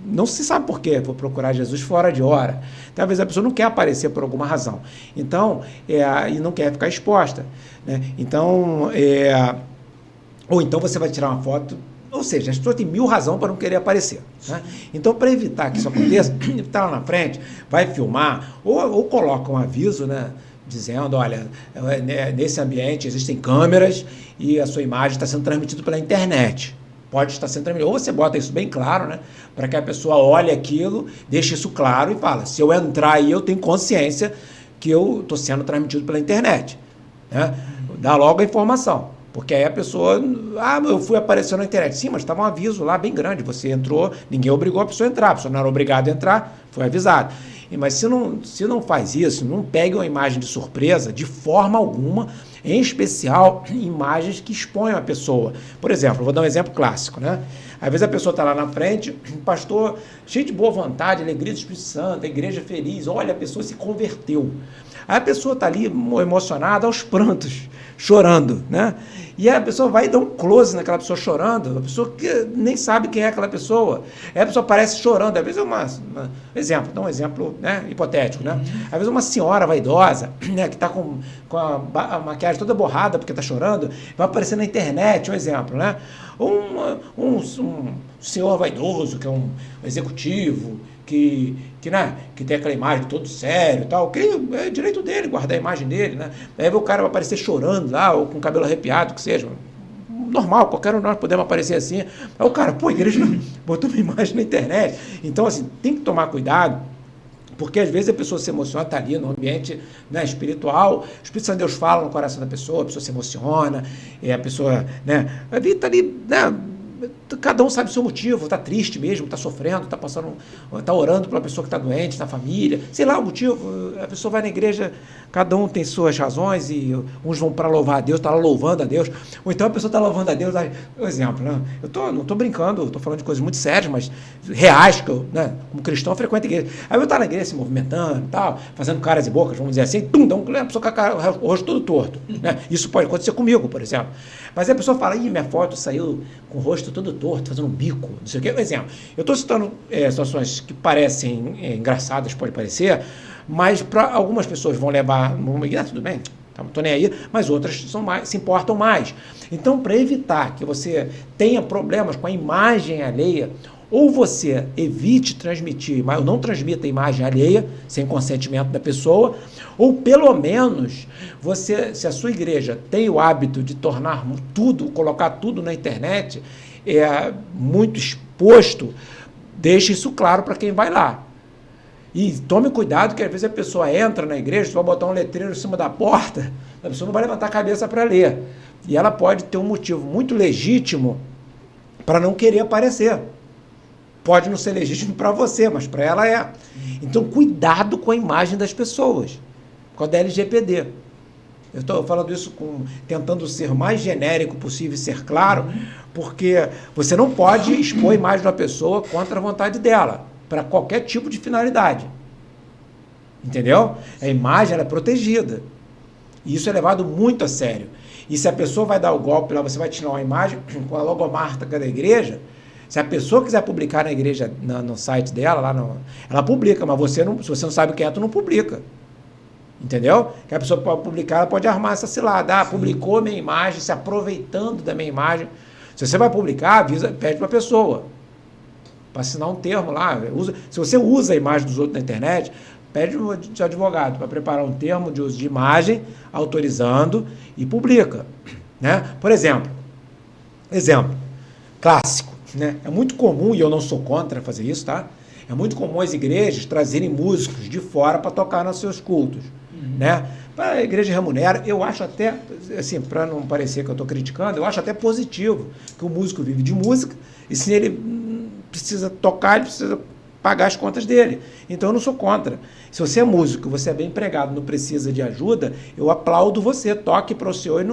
não se sabe por quê, foi procurar Jesus fora de hora. Talvez a pessoa não quer aparecer por alguma razão. Então, e não quer ficar exposta. Né? Então, ou então você vai tirar uma foto. Ou seja, as pessoas têm 1000 razões para não querer aparecer. Né? Então, para evitar que isso aconteça, está lá na frente, vai filmar, ou coloca um aviso, né, dizendo, olha, nesse ambiente existem câmeras e a sua imagem está sendo transmitida pela internet. Pode estar sendo transmitida. Ou você bota isso bem claro, né, para que a pessoa olhe aquilo, deixe isso claro e fala, se eu entrar aí, eu tenho consciência que eu estou sendo transmitido pela internet. Né? Dá logo a informação. Porque aí a pessoa, eu fui aparecer na internet. Sim, mas estava um aviso lá bem grande. Você entrou, ninguém obrigou a pessoa a entrar. A pessoa não era obrigada a entrar, foi avisada. Mas se não faz isso, não pegue uma imagem de surpresa de forma alguma, em especial imagens que exponham a pessoa. Por exemplo, vou dar um exemplo clássico, né? Às vezes a pessoa está lá na frente, um pastor cheio de boa vontade, alegria do Espírito Santo, a igreja feliz, olha, a pessoa se converteu. Aí a pessoa está ali emocionada, aos prantos, chorando, né? E a pessoa vai dar um close naquela pessoa chorando, a pessoa que nem sabe quem é aquela pessoa. Aí a pessoa aparece chorando, às vezes dá um exemplo, né, hipotético, né? Às vezes uma senhora vaidosa, né, que está com a maquiagem toda borrada porque está chorando, vai aparecer na internet, um exemplo, né? Um senhor vaidoso, que é um executivo, que tem aquela imagem todo sério e tal, que é direito dele guardar a imagem dele, né? Aí o cara vai aparecer chorando lá, ou com o cabelo arrepiado, que seja. Normal, qualquer um de nós podemos aparecer assim. Aí o cara, a igreja botou uma imagem na internet. Então, assim, tem que tomar cuidado, porque às vezes a pessoa se emociona, está ali no ambiente, né, espiritual, o Espírito Santo de Deus fala no coração da pessoa, a pessoa se emociona, e a pessoa, né, está ali, né, cada um sabe o seu motivo, está triste mesmo, está sofrendo, está orando para uma pessoa que está doente, na família, sei lá o motivo, a pessoa vai na igreja, cada um tem suas razões, e uns vão para louvar a Deus, está lá louvando a Deus, ou então a pessoa está louvando a Deus, por exemplo, né? Não estou brincando, estou falando de coisas muito sérias, mas reais, que eu, né, como cristão, eu frequento a igreja. Aí eu estou na igreja se movimentando e tal, fazendo caras e bocas, vamos dizer assim, a pessoa com o rosto todo torto. Né? Isso pode acontecer comigo, por exemplo. Mas aí a pessoa fala, minha foto saiu com o rosto todo torto, fazendo um bico, não sei o quê. Por exemplo, eu estou citando situações que parecem engraçadas, pode parecer, mas para algumas pessoas vão levar tudo bem, não estou nem aí, mas outras se importam mais. Então, para evitar que você tenha problemas com a imagem alheia, ou você evite transmitir, ou não transmita a imagem alheia, sem consentimento da pessoa, ou pelo menos, se a sua igreja tem o hábito de tornar colocar tudo na internet, muito exposto, deixe isso claro para quem vai lá. E tome cuidado que às vezes a pessoa entra na igreja, você vai botar um letreiro em cima da porta, a pessoa não vai levantar a cabeça para ler. E ela pode ter um motivo muito legítimo para não querer aparecer. Pode não ser legítimo para você, mas para ela é. Então, cuidado com a imagem das pessoas, por causa da LGPD. Eu estou falando isso tentando ser o mais genérico possível e ser claro, porque você não pode expor a imagem de uma pessoa contra a vontade dela, para qualquer tipo de finalidade. Entendeu? A imagem ela é protegida. E isso é levado muito a sério. E se a pessoa vai dar o golpe lá, você vai tirar uma imagem com a logomarca da igreja, se a pessoa quiser publicar na igreja, no site dela, ela publica, mas se você não sabe o que é, tu não publica. Entendeu? Que a pessoa pode publicar, ela pode armar essa cilada. Publicou minha imagem, se aproveitando da minha imagem. Se você vai publicar, pede para a pessoa, para assinar um termo lá. Se você usa a imagem dos outros na internet, pede o advogado para preparar um termo de uso de imagem, autorizando, e publica. Né? Por exemplo, clássico. Né? É muito comum, e eu não sou contra fazer isso, tá? É muito comum as igrejas trazerem músicos de fora para tocar nos seus cultos. Né? Para a igreja remunera, eu acho até, assim, para não parecer que eu estou criticando, eu acho até positivo que o músico vive de música, e se ele precisa tocar, ele precisa pagar as contas dele. Então eu não sou contra. Se você é músico, você é bem empregado, não precisa de ajuda, eu aplaudo você, toque para o senhor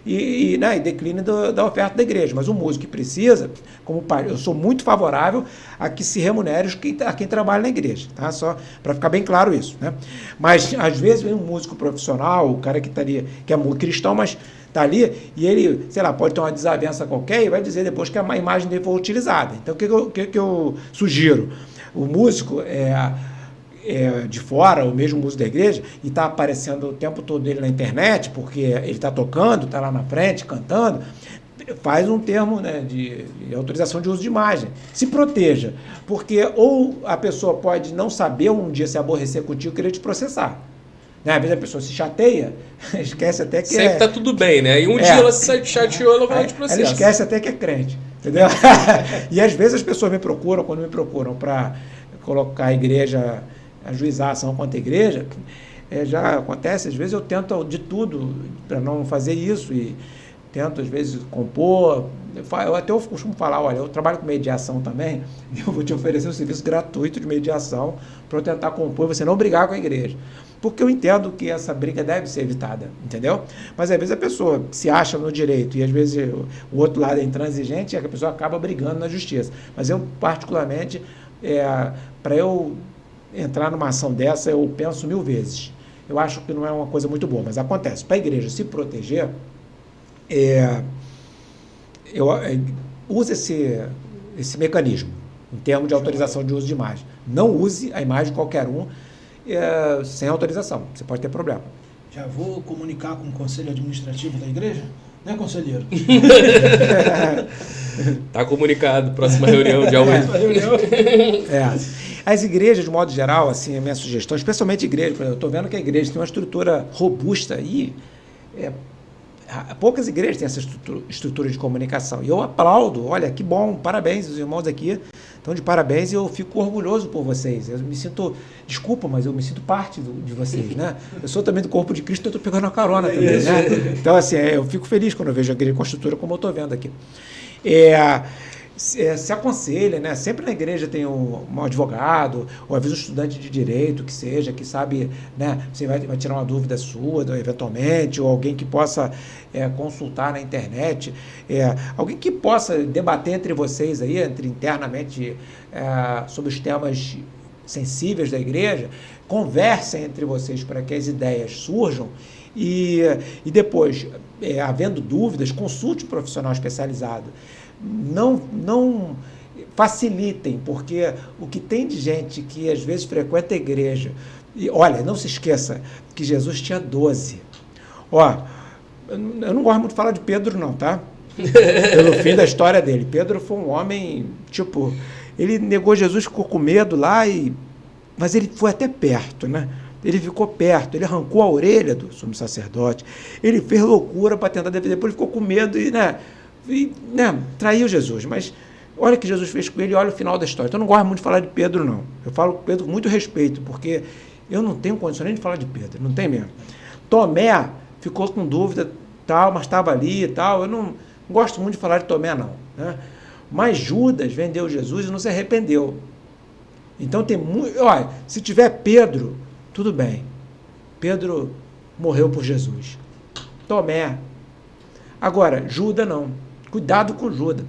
e decline da oferta da igreja. Mas o músico que precisa, como pai, eu sou muito favorável a que se remunere a quem trabalha na igreja, tá? Só para ficar bem claro isso, né? Mas às vezes vem um músico profissional, o cara que está ali, que é cristão, mas está ali, e ele, sei lá, pode ter uma desavença qualquer e vai dizer depois que a imagem dele foi utilizada. Então o que eu sugiro? O músico de fora, o mesmo músico da igreja, e está aparecendo o tempo todo dele na internet, porque ele está tocando, está lá na frente, cantando, faz um termo, né, de autorização de uso de imagem. Se proteja, porque ou a pessoa pode não saber um dia se aborrecer contigo e querer te processar. Né? Às vezes a pessoa se chateia, esquece até que sempre está tudo bem, né? E um dia ela se chateou, ela vai te processar. Ela esquece até que é crente. Entendeu? E às vezes as pessoas quando me procuram para colocar a igreja, ajuizar a ação contra a igreja, já acontece, às vezes eu tento de tudo para não fazer isso, e tento às vezes compor, eu costumo falar, olha, eu trabalho com mediação também, eu vou te oferecer um serviço gratuito de mediação para eu tentar compor, você não brigar com a igreja. Porque eu entendo que essa briga deve ser evitada, entendeu? Mas às vezes a pessoa se acha no direito e às vezes o outro lado é intransigente e a pessoa acaba brigando na justiça. Mas eu, particularmente, para eu entrar numa ação dessa, eu penso 1000 vezes. Eu acho que não é uma coisa muito boa, mas acontece. Para a igreja se proteger, use esse mecanismo, em termos de autorização de uso de imagem. Não use a imagem de qualquer um sem autorização. Você pode ter problema. Já vou comunicar com o conselho administrativo da igreja? Né, conselheiro? Tá comunicado. Próxima reunião, dia 8. As igrejas, de modo geral, assim, a minha sugestão, especialmente igreja, eu estou vendo que a igreja tem uma estrutura robusta e poucas igrejas têm essa estrutura de comunicação. E eu aplaudo, olha, que bom, parabéns, os irmãos aqui estão de parabéns, e eu fico orgulhoso por vocês. Eu me sinto, desculpa, mas eu me sinto parte de vocês, né? Eu sou também do corpo de Cristo, eu estou pegando a carona também, né? Então, assim, eu fico feliz quando eu vejo a igreja com a estrutura como eu estou vendo aqui. Se aconselha, né? Sempre na igreja tem um advogado, ou às vezes um estudante de direito, que seja, que sabe, né? Você vai tirar uma dúvida sua, eventualmente, ou alguém que possa consultar na internet, alguém que possa debater entre vocês aí, internamente, sobre os temas sensíveis da igreja. Conversem entre vocês para que as ideias surjam e depois, havendo dúvidas, consulte um profissional especializado. Não facilitem, porque o que tem de gente que às vezes frequenta a igreja, e olha, não se esqueça que Jesus tinha 12. Eu não gosto muito de falar de Pedro não, tá? Pelo fim da história dele. Pedro foi um homem, ele negou Jesus, ficou com medo lá, mas ele foi até perto, né? Ele ficou perto, ele arrancou a orelha do sumo sacerdote, ele fez loucura para tentar defender, depois ele ficou com medo e traiu Jesus. Mas olha o que Jesus fez com ele, olha o final da história. Então eu não gosto muito de falar de Pedro, não. Eu falo com Pedro com muito respeito, porque eu não tenho condição nem de falar de Pedro, não tem mesmo. Tomé ficou com dúvida, tal, mas estava ali e tal. Eu não gosto muito de falar de Tomé, não, né? Mas Judas vendeu Jesus e não se arrependeu. Então tem muito. Olha, se tiver Pedro, tudo bem. Pedro morreu por Jesus. Tomé. Agora, Judas não. Cuidado com Judas.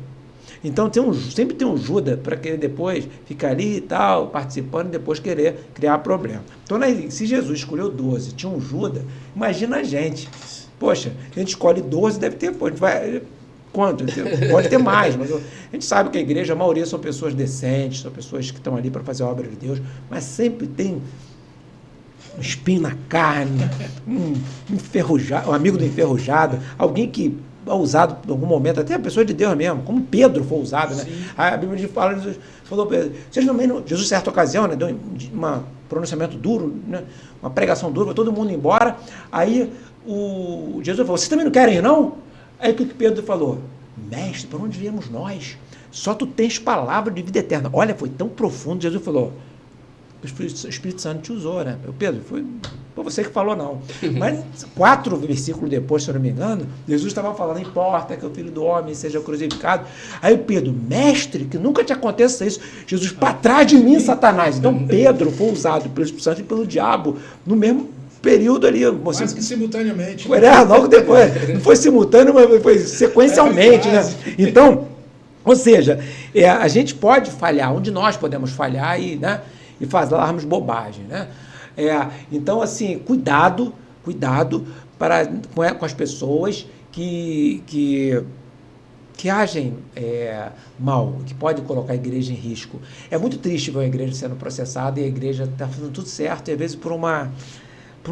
Então sempre tem um Judas para querer depois ficar ali e tal, participando e depois querer criar problema. Então, se Jesus escolheu 12, tinha um Judas, imagina a gente. Poxa, a gente escolhe 12, deve ter, pô, a gente vai... Quanto? Pode ter mais, mas a gente sabe que a igreja, a maioria são pessoas decentes, são pessoas que estão ali para fazer a obra de Deus, mas sempre tem um espinho na carne, um enferrujado, um amigo do enferrujado, alguém que é usado em algum momento, até a pessoa de Deus mesmo, como Pedro foi usado, né? A Bíblia fala, Jesus falou, vocês não, Jesus, certa ocasião, né, deu um pronunciamento duro, né, uma pregação dura, todo mundo embora, aí Jesus falou, vocês também não querem ir, não? Aí o que Pedro falou? Mestre, para onde viemos nós? Só tu tens palavra de vida eterna. Olha, foi tão profundo, Jesus falou, o Espírito Santo te usou, né? Pedro, foi você que falou, não. Mas 4 versículos depois, se eu não me engano, Jesus estava falando, importa que o Filho do Homem seja crucificado. Aí o Pedro, mestre, que nunca te aconteça isso. Jesus, para trás de mim, Satanás. Então Pedro foi usado pelo Espírito Santo e pelo diabo no mesmo período ali. Quase que simultaneamente. Logo depois. Não foi simultâneo, mas foi sequencialmente, né? Então, ou seja, a gente pode falhar, onde nós podemos falhar e falarmos bobagem, né? Então, assim, cuidado com as pessoas que agem mal, que pode colocar a igreja em risco. É muito triste ver a igreja sendo processada e a igreja está fazendo tudo certo, e às vezes por uma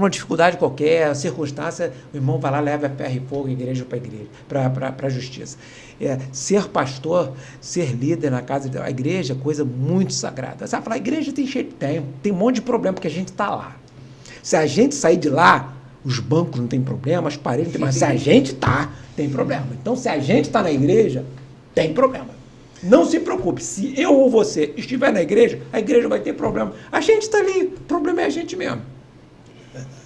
dificuldade qualquer, circunstância, o irmão vai lá, leva a ferro e fogo, a igreja para a justiça. Ser pastor, ser líder na casa de Deus, a igreja é coisa muito sagrada. Você vai falar, a igreja tem um monte de problema, porque a gente está lá. Se a gente sair de lá, os bancos não tem problema, as paredes não tem, mas se a gente tem problema. Então, se a gente está na igreja, tem problema. Não se preocupe, se eu ou você estiver na igreja, a igreja vai ter problema. A gente está ali, o problema é a gente mesmo.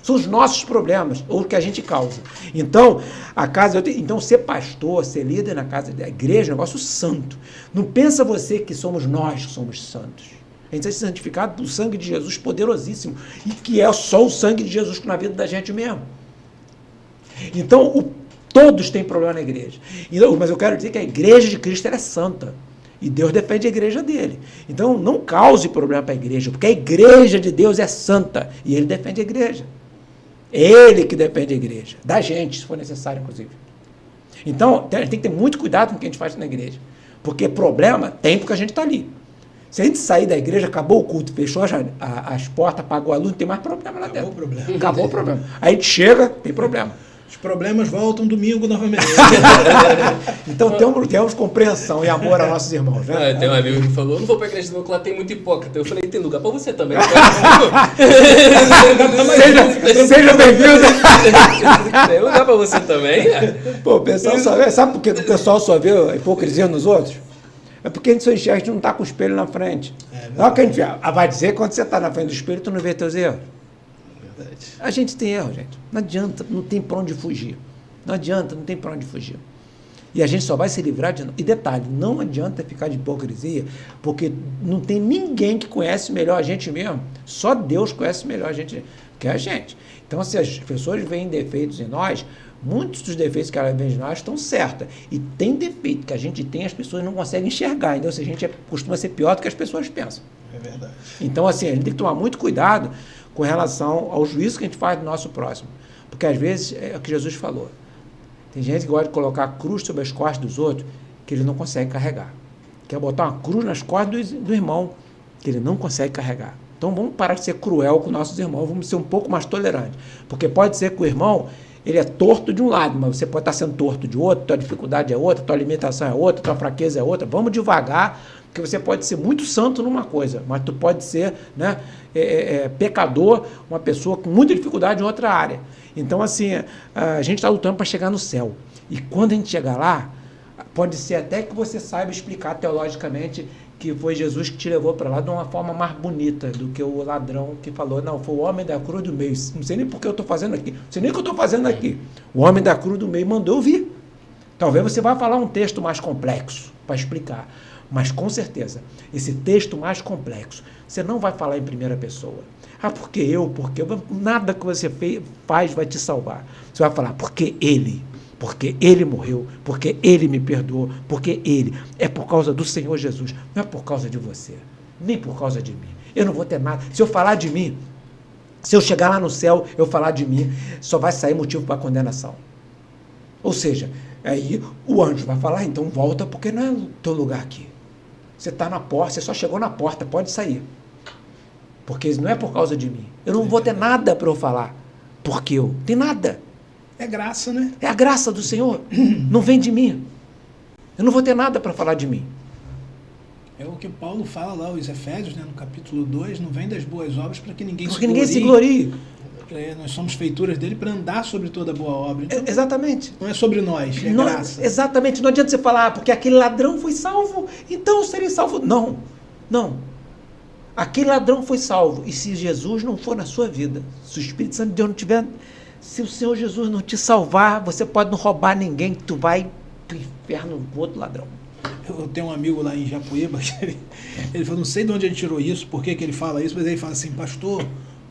São os nossos problemas, ou o que a gente causa. Então, então ser pastor, ser líder na casa da igreja é um negócio santo. Não pensa você que somos nós que somos santos. A gente é santificado pelo sangue de Jesus poderosíssimo, e que é só o sangue de Jesus na vida da gente mesmo. Então, todos têm problema na igreja. Mas eu quero dizer que a igreja de Cristo é santa. E Deus defende a igreja dele. Então, não cause problema para a igreja, porque a igreja de Deus é santa, e ele defende a igreja. Ele que defende a igreja, da gente, se for necessário, inclusive. Então, a gente tem que ter muito cuidado com o que a gente faz na igreja, porque problema tem porque a gente está ali. Se a gente sair da igreja, acabou o culto, fechou as portas, apagou a luz, não tem mais problema lá dentro. Acabou o problema. Aí a gente chega, tem problema. Os problemas voltam domingo novamente. Então temos compreensão e amor a nossos irmãos, né? Tem um amigo que falou, não vou pra igreja não, que lá tem muito hipócrita. Eu falei, tem lugar pra você também. Seja bem-vindo. Tem lugar pra você também. Pô, o pessoal sabe por que o pessoal só vê a hipocrisia nos outros? É porque a gente só enxerga, a gente não está com o espelho na frente. Não que a gente vai dizer, quando você está na frente do espelho, tu não vê teus erros. A gente tem erro, gente. Não adianta, não tem para onde fugir. Não adianta, não tem para onde fugir. E a gente só vai se livrar de... E detalhe, não adianta ficar de hipocrisia, porque não tem ninguém que conhece melhor a gente mesmo. Só Deus conhece melhor a gente que a gente. Então, se as pessoas veem defeitos em nós, muitos dos defeitos que elas veem em nós estão certas. E tem defeito que a gente tem, as pessoas não conseguem enxergar. Então, a gente costuma ser pior do que as pessoas pensam. É verdade. Então, assim, a gente tem que tomar muito cuidado com relação ao juízo que a gente faz do nosso próximo. Porque, às vezes, é o que Jesus falou. Tem gente que gosta de colocar a cruz sobre as costas dos outros que ele não consegue carregar. Quer botar uma cruz nas costas do irmão que ele não consegue carregar. Então, vamos parar de ser cruel com nossos irmãos, vamos ser um pouco mais tolerantes. Porque pode ser que o irmão, ele é torto de um lado, mas você pode estar sendo torto de outro, tua dificuldade é outra, tua limitação é outra, tua fraqueza é outra. Vamos devagar, porque você pode ser muito santo numa coisa, mas tu pode ser, né, pecador, uma pessoa com muita dificuldade em outra área. Então, assim, a gente está lutando para chegar no céu. E quando a gente chegar lá, pode ser até que você saiba explicar teologicamente que foi Jesus que te levou para lá de uma forma mais bonita do que o ladrão que falou, não, foi o homem da cruz do meio. Não sei nem por que eu estou fazendo aqui. Não sei nem o que eu estou fazendo aqui. O homem da cruz do meio mandou eu vir. Talvez você vá falar um texto mais complexo para explicar. Mas, com certeza, esse texto mais complexo, você não vai falar em primeira pessoa. Porque eu, nada que você faz vai te salvar. Você vai falar, porque ele morreu, porque ele me perdoou, porque ele. É por causa do Senhor Jesus, não é por causa de você, nem por causa de mim. Eu não vou ter nada. Se eu falar de mim, se eu chegar lá no céu, eu falar de mim, só vai sair motivo para condenação. Ou seja, aí o anjo vai falar, então volta, porque não é o teu lugar aqui. Você está na porta, você só chegou na porta, pode sair. Porque não é por causa de mim. Eu não vou ter nada para eu falar. Porque eu tem nada. É graça, né? É a graça do Senhor. Não vem de mim. Eu não vou ter nada para falar de mim. É o que Paulo fala lá, os Efésios, né, no capítulo 2, não vem das boas obras para que ninguém se glorie. Nós somos feituras dele para andar sobre toda boa obra. Então, exatamente. Não é sobre nós, é graça. Exatamente. Não adianta você falar, porque aquele ladrão foi salvo, então eu serei salvo. Não. Aquele ladrão foi salvo. E se Jesus não for na sua vida, se o Espírito Santo de Deus não tiver, se o Senhor Jesus não te salvar, você pode não roubar ninguém, tu vai pro inferno com outro ladrão. Eu tenho um amigo lá em Japuíba, ele falou, não sei de onde ele tirou isso, por que ele fala isso, mas ele fala assim, pastor,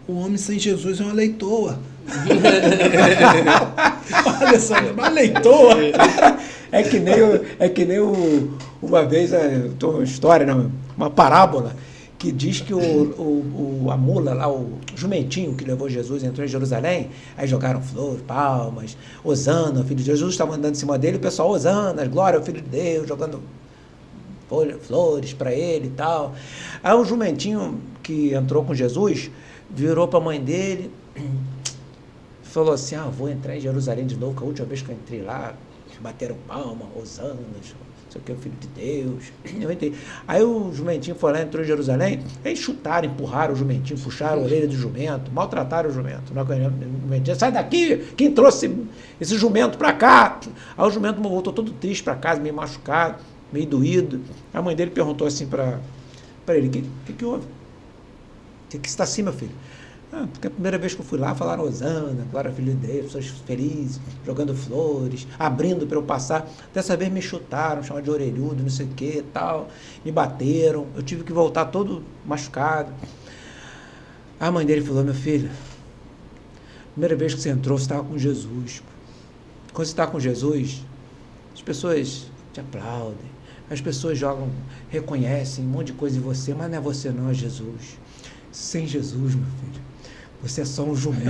o homem sem Jesus é uma leitoa. Olha só, uma leitoa. É que nem uma vez, uma história, uma parábola, que diz que a mula lá, o jumentinho que levou Jesus, entrou em Jerusalém, aí jogaram flores, palmas, Hosana, filho de Jesus, estava andando em cima dele, o pessoal, Hosana, glória ao Filho de Deus, jogando flores para ele e tal. Aí o jumentinho que entrou com Jesus, virou para a mãe dele, falou assim, vou entrar em Jerusalém de novo, que a última vez que eu entrei lá, bateram palma, Hosana, não sei o que, o Filho de Deus. Eu entrei. Aí o jumentinho foi lá, entrou em Jerusalém, aí chutaram, empurraram o jumentinho, puxaram a orelha do jumento, maltrataram o jumento. Sai daqui, quem trouxe esse jumento para cá? Aí o jumento voltou todo triste para casa, meio machucado, meio doído. A mãe dele perguntou assim para ele, o que houve? O que está assim, meu filho? Porque a primeira vez que eu fui lá, falaram Hosana, glória ao Filho de Deus, pessoas felizes, jogando flores, abrindo para eu passar. Dessa vez me chutaram, chamaram de orelhudo, não sei o que tal, me bateram, eu tive que voltar todo machucado. A mãe dele falou, meu filho, primeira vez que você entrou, você estava com Jesus. Quando você está com Jesus, as pessoas te aplaudem, as pessoas jogam, reconhecem um monte de coisa em você, mas não é você não, é Jesus. Sem Jesus, meu filho, você é só um jumento.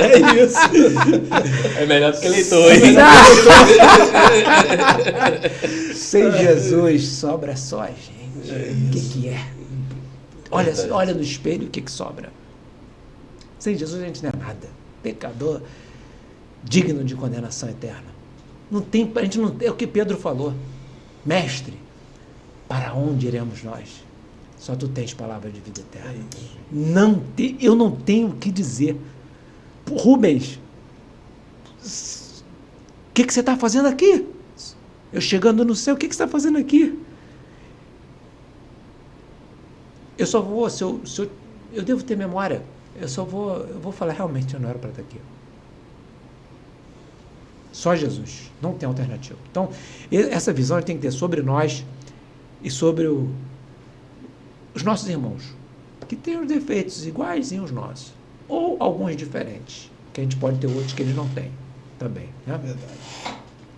É isso. É melhor do que eleitor, hein? Sem Jesus sobra só a gente. O que é? Olha no espelho, o que sobra? Sem Jesus a gente não é nada. Pecador digno de condenação eterna. A gente não tem, é o que Pedro falou. Mestre, para onde iremos nós? Só tu tens palavra de vida eterna. Eu não tenho o que dizer. Rubens, o que você está fazendo aqui? Eu chegando no céu, o que você está fazendo aqui? Eu só vou, eu devo ter memória, eu vou falar, realmente eu não era para estar aqui. Só Jesus, não tem alternativa. Então, essa visão a gente tem que ter sobre nós e sobre os nossos irmãos, que têm os defeitos iguais aos nossos, ou alguns diferentes, que a gente pode ter outros que eles não têm também. Né? Verdade.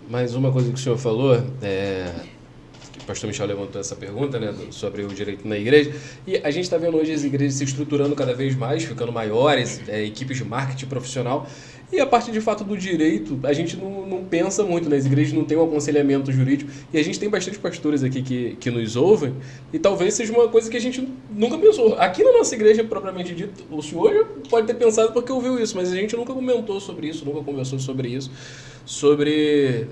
Mais uma coisa que o senhor falou, o pastor Michel levantou essa pergunta, né, sobre o direito na igreja, e a gente está vendo hoje as igrejas se estruturando cada vez mais, ficando maiores, equipes de marketing profissional, e a parte de fato do direito, a gente não pensa muito, né? As igrejas não têm um aconselhamento jurídico, e a gente tem bastante pastores aqui que nos ouvem, e talvez seja uma coisa que a gente nunca pensou. Aqui na nossa igreja, propriamente dito, o senhor já pode ter pensado porque ouviu isso, mas a gente nunca comentou sobre isso, nunca conversou sobre isso, sobre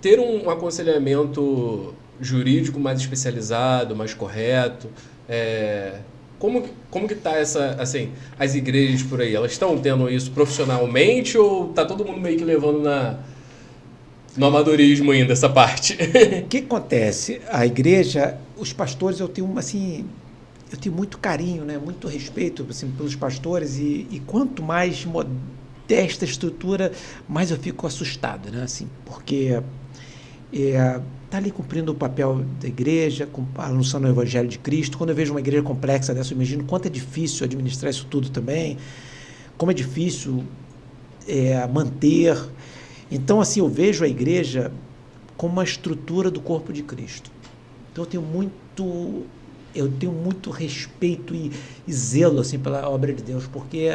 ter um aconselhamento jurídico mais especializado, mais correto. Como que está as igrejas por aí? Elas estão tendo isso profissionalmente ou está todo mundo meio que levando no amadorismo ainda essa parte? O que acontece? A igreja, os pastores, eu tenho muito carinho, né? Muito respeito assim, pelos pastores e quanto mais modesta a estrutura, mais eu fico assustado, né? Assim, porque está ali cumprindo o papel da igreja, anunciando o Evangelho de Cristo. Quando eu vejo uma igreja complexa dessa, eu imagino quanto é difícil administrar isso tudo também, como é difícil manter. Então, assim, eu vejo a igreja como uma estrutura do corpo de Cristo. Então, eu tenho muito respeito e zelo assim, pela obra de Deus, porque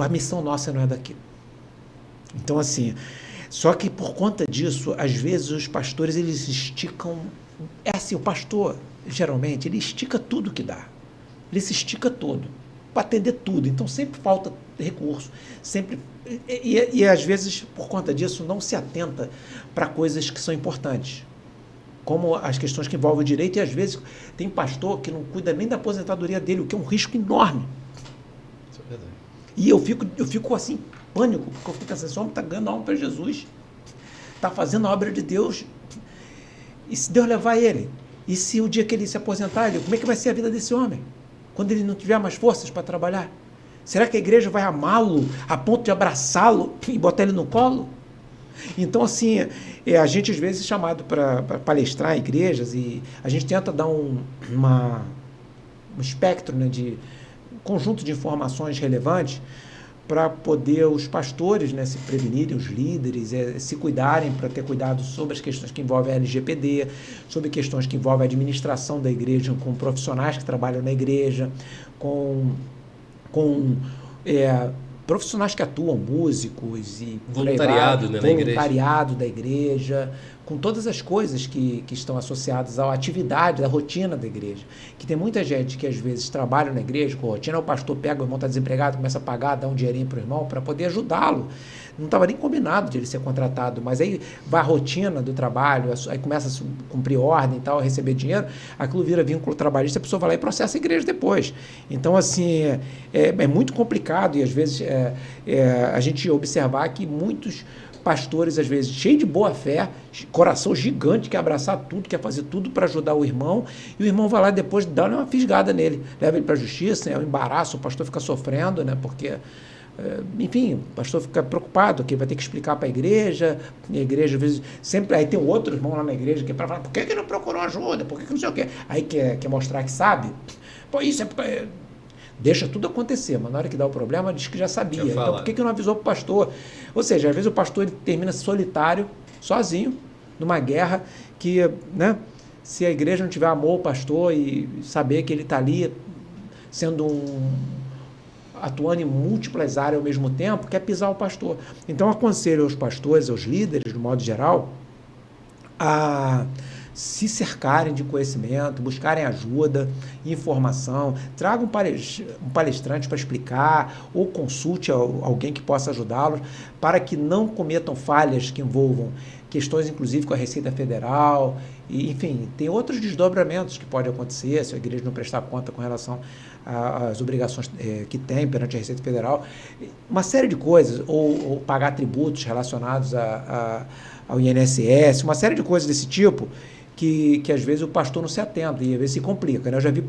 a missão nossa não é daqui. Então, assim, só que por conta disso, às vezes os pastores, eles esticam... o pastor, geralmente, ele estica tudo que dá. Ele se estica todo, para atender tudo. Então, sempre falta recurso. Sempre... E, às vezes, por conta disso, não se atenta para coisas que são importantes, como as questões que envolvem o direito, e às vezes tem pastor que não cuida nem da aposentadoria dele, o que é um risco enorme. Isso é verdade. E eu fico assim, pânico, porque eu fico assim, esse homem está ganhando alma para Jesus, está fazendo a obra de Deus, e se Deus levar ele? E se o dia que ele se aposentar, como é que vai ser a vida desse homem? Quando ele não tiver mais forças para trabalhar? Será que a igreja vai amá-lo a ponto de abraçá-lo e botar ele no colo? Então, assim, a gente às vezes é chamado para palestrar em igrejas e a gente tenta dar um espectro, né, de conjunto de informações relevantes para poder os pastores, né, se prevenirem, os líderes, se cuidarem, para ter cuidado sobre as questões que envolvem a LGPD, sobre questões que envolvem a administração da igreja, com profissionais que trabalham na igreja, com profissionais que atuam, músicos e voluntariado, né, voluntariado da igreja, com todas as coisas que estão associadas à atividade, à rotina da igreja. Que tem muita gente que às vezes trabalha na igreja com rotina, o pastor pega, o irmão está desempregado, começa a pagar, dá um dinheirinho para o irmão para poder ajudá-lo. Não estava nem combinado de ele ser contratado, mas aí vai a rotina do trabalho, aí começa a cumprir ordem e tal, a receber dinheiro, aquilo vira vínculo trabalhista, a pessoa vai lá e processa a igreja depois. Então, assim, é muito complicado e às vezes a gente observar que muitos pastores, às vezes, cheios de boa fé, coração gigante, quer abraçar tudo, quer fazer tudo para ajudar o irmão, e o irmão vai lá depois dá uma fisgada nele, leva ele para a justiça, é um embaraço, o pastor fica sofrendo, né, porque... enfim, o pastor fica preocupado que vai ter que explicar para a igreja, e a igreja às vezes sempre, aí tem outro irmão lá na igreja que é para falar, por que não procurou ajuda, por que não sei o quê, aí quer mostrar que sabe, pô, isso é deixa tudo acontecer, mas na hora que dá o problema diz que já sabia, então por que não avisou para o pastor? Ou seja, às vezes o pastor ele termina solitário, sozinho, numa guerra que, né, se a igreja não tiver amor ao pastor e saber que ele está ali sendo atuando em múltiplas áreas ao mesmo tempo, quer pisar o pastor. Então, aconselho aos pastores, aos líderes, de modo geral, a se cercarem de conhecimento, buscarem ajuda, informação, tragam um palestrante para explicar, ou consulte alguém que possa ajudá-los, para que não cometam falhas que envolvam questões, inclusive, com a Receita Federal, e, enfim, tem outros desdobramentos que podem acontecer se a igreja não prestar conta com relação às obrigações que tem perante a Receita Federal, uma série de coisas, ou pagar tributos relacionados ao INSS, uma série de coisas desse tipo, que às vezes o pastor não se atenta e às vezes se complica, né? Eu já vi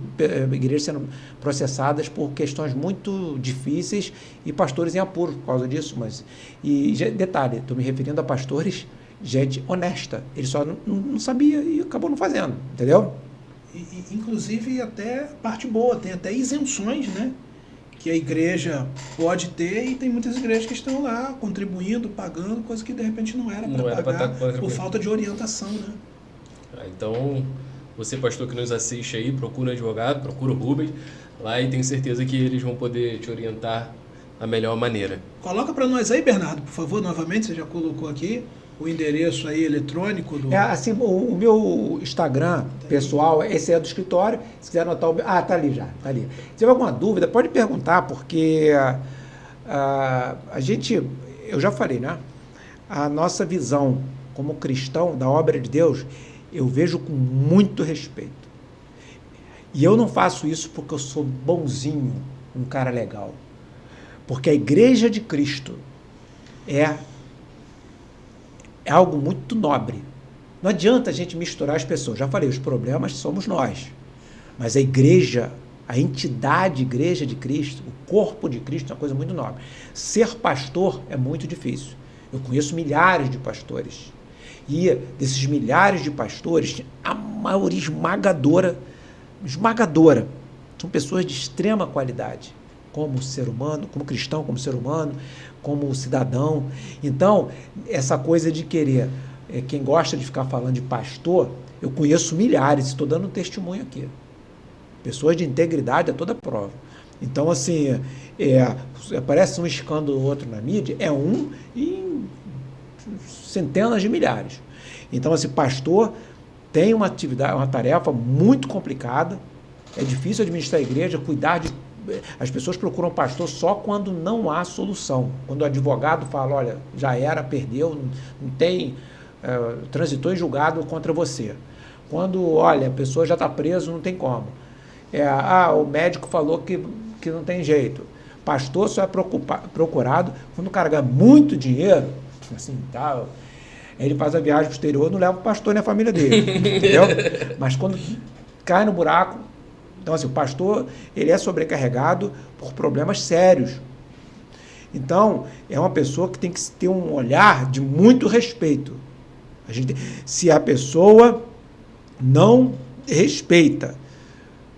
igrejas sendo processadas por questões muito difíceis e pastores em apuros por causa disso, detalhe, estou me referindo a pastores, gente honesta, ele só não sabia e acabou não fazendo, entendeu? Inclusive até parte boa, tem até isenções, né? Que a igreja pode ter e tem muitas igrejas que estão lá contribuindo, pagando, coisa que de repente não era para pagar por falta de orientação, né? Então, você pastor que nos assiste aí, procura um advogado, procura o Rubens lá e tenho certeza que eles vão poder te orientar da melhor maneira. Coloca para nós aí, Bernardo, por favor, novamente, você já colocou aqui o endereço aí eletrônico do... assim, o meu Instagram pessoal, esse é do escritório, se quiser anotar tá ali já, tá ali. Se tiver alguma dúvida, pode perguntar, porque a gente, eu já falei, né? A nossa visão como cristão da obra de Deus, eu vejo com muito respeito. E eu não faço isso porque eu sou bonzinho, um cara legal. Porque a igreja de Cristo é algo muito nobre. Não adianta a gente misturar as pessoas. Já falei, os problemas somos nós. Mas a igreja, a entidade igreja de Cristo, o corpo de Cristo é uma coisa muito nobre. Ser pastor é muito difícil. Eu conheço milhares de pastores E desses milhares de pastores, a maioria esmagadora, são pessoas de extrema qualidade, como ser humano, como cristão, como ser humano, como cidadão. Então, essa coisa de querer, quem gosta de ficar falando de pastor, eu conheço milhares, estou dando um testemunho aqui. Pessoas de integridade a toda prova. Então, assim, aparece um escândalo ou outro na mídia, é um em centenas de milhares. Então, assim, pastor tem uma atividade, uma tarefa muito complicada, é difícil administrar a igreja, cuidar de... As pessoas procuram pastor só quando não há solução. Quando o advogado fala, olha, já era, perdeu, não tem... transitou em julgado contra você. Quando, olha, a pessoa já está presa, não tem como. O médico falou que não tem jeito. Pastor só é procurado quando o cara ganha muito dinheiro, assim, tal. Ele faz a viagem para o exterior, não leva o pastor nem a família dele, entendeu? Mas quando cai no buraco, então assim, o pastor, ele é sobrecarregado por problemas sérios. Então, é uma pessoa que tem que ter um olhar de muito respeito. Se a pessoa não respeita,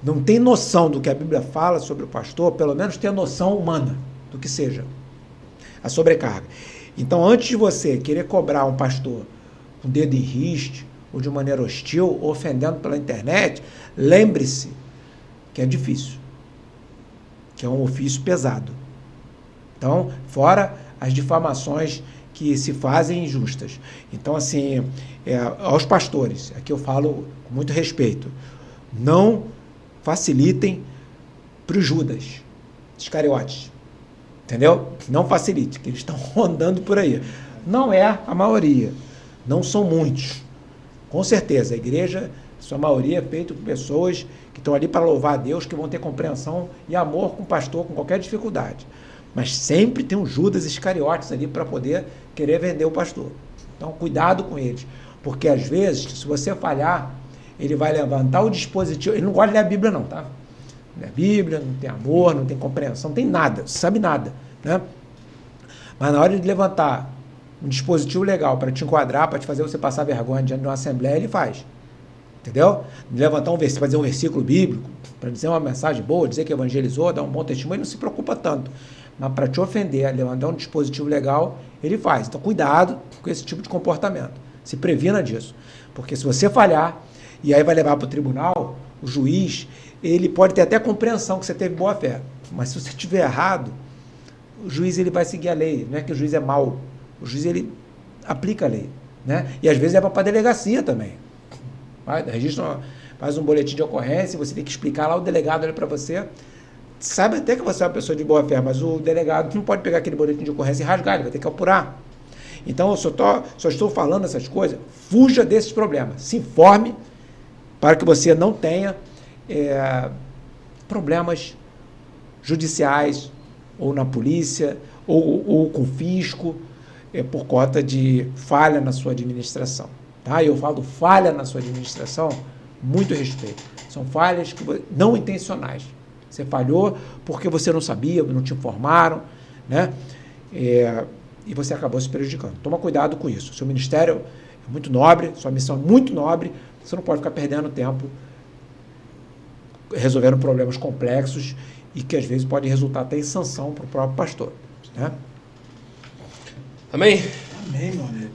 não tem noção do que a Bíblia fala sobre o pastor, pelo menos tem a noção humana do que seja a sobrecarga. Então, antes de você querer cobrar um pastor com dedo em riste, ou de maneira hostil, ou ofendendo pela internet, lembre-se que é difícil, que é um ofício pesado. Então, fora as difamações que se fazem injustas. Então, assim, aos pastores, aqui eu falo com muito respeito, não facilitem para os Judas, Iscariotes, entendeu? Não facilite, que eles estão rondando por aí. Não é a maioria, não são muitos. Com certeza, a igreja, sua maioria é feita por pessoas que estão ali para louvar a Deus, que vão ter compreensão e amor com o pastor, com qualquer dificuldade. Mas sempre tem um Judas Iscariotes ali para poder querer vender o pastor. Então, cuidado com eles, porque às vezes, se você falhar, ele vai levantar o dispositivo, ele não gosta de ler a Bíblia não, tá? Não é a Bíblia, não tem amor, não tem compreensão, não tem nada, não sabe nada, né? Mas na hora de levantar um dispositivo legal para te enquadrar, para te fazer você passar vergonha diante de uma assembleia, ele faz. Entendeu? Levantar um versículo, fazer um versículo bíblico, para dizer uma mensagem boa, dizer que evangelizou, dar um bom testemunho, ele não se preocupa tanto. Mas para te ofender, levantar um dispositivo legal, ele faz. Então, cuidado com esse tipo de comportamento. Se previna disso. Porque se você falhar, e aí vai levar para o tribunal, o juiz, ele pode ter até compreensão que você teve boa fé. Mas se você estiver errado, o juiz ele vai seguir a lei. Não é que o juiz é mau. O juiz ele aplica a lei. Né? E às vezes leva para a delegacia também. Registra, faz um boletim de ocorrência, você tem que explicar lá, o delegado olha para você, sabe até que você é uma pessoa de boa fé, mas o delegado não pode pegar aquele boletim de ocorrência e rasgar, ele vai ter que apurar. Então, eu só estou falando essas coisas, fuja desses problemas, se informe para que você não tenha problemas judiciais, ou na polícia, ou com fisco, por conta de falha na sua administração. Tá? Eu falo falha na sua administração, muito respeito. São falhas não intencionais. Você falhou porque você não sabia, não te informaram, né? E você acabou se prejudicando. Toma cuidado com isso. Seu ministério é muito nobre, sua missão é muito nobre, você não pode ficar perdendo tempo resolvendo problemas complexos e que às vezes pode resultar até em sanção para o próprio pastor. Né? Amém? Amém, meu amigo.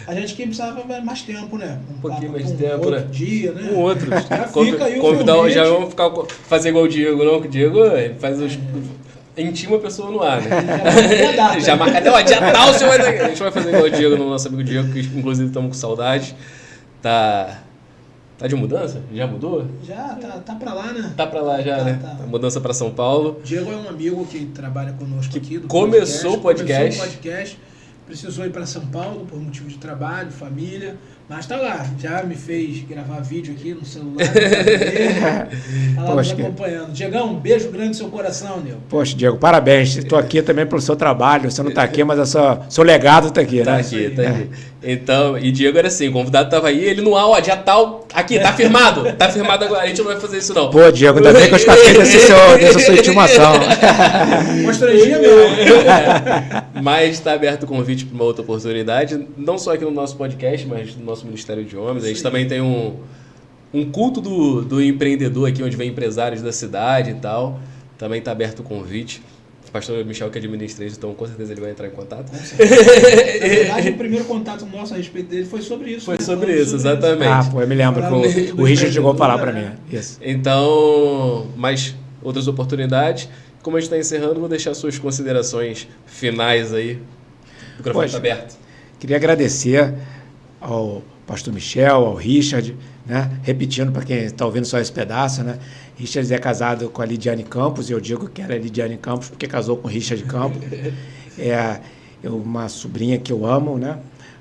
A gente aqui precisava mais tempo, né? Um pouquinho mais de tempo, né? Dia, né? Um outro. Já fica aí o convidar, convite. já vamos fazer igual o Diego, não? Que o Diego ele faz os... Intima a pessoa no ar, né? Já marca até o dia tal, você vai... A gente vai fazer igual o Diego, no nosso amigo Diego, que inclusive estamos com saudade. Tá de mudança? Já mudou? Já, tá pra lá, né? Tá pra lá já, né? Tá. Mudança pra São Paulo. Diego é um amigo que trabalha conosco aqui. Começou o podcast. Precisou ir para São Paulo por motivo de trabalho, família, Mas tá lá, já me fez gravar vídeo aqui no celular. Tá lá nos acompanhando. Diegão, um beijo grande no seu coração, Nil. Poxa, Diego, parabéns. Estou aqui também pelo seu trabalho. Você não está aqui, mas seu legado está aqui, tá né? Aqui, tá aqui. Então, e Diego era assim, o convidado estava aí, ele no ar, ó, dia tal, aqui, tá firmado agora, a gente não vai fazer isso não. Pô, Diego, ainda bem que eu escapei dessa sua intimação. Constrangia mesmo. Mas está aberto o convite para uma outra oportunidade, não só aqui no nosso podcast, mas no nosso Ministério de Homens. A gente também tem um culto do empreendedor aqui, onde vem empresários da cidade e tal. Também está aberto o convite. O pastor Michel que administra isso, então com certeza ele vai entrar em contato. Na verdade, o primeiro contato nosso a respeito dele foi sobre isso. Foi sobre isso, exatamente. Eu me lembro que o Richard chegou a falar para mim. Isso. Então, mas outras oportunidades. Como a gente está encerrando, vou deixar suas considerações finais aí. O microfone está aberto. Queria agradecer ao pastor Michel, ao Richard, né? Repetindo para quem está ouvindo só esse pedaço, né? Richard é casado com a Lidiane Campos, e eu digo que ela é Lidiane Campos porque casou com o Richard Campos. É uma sobrinha que eu amo, né?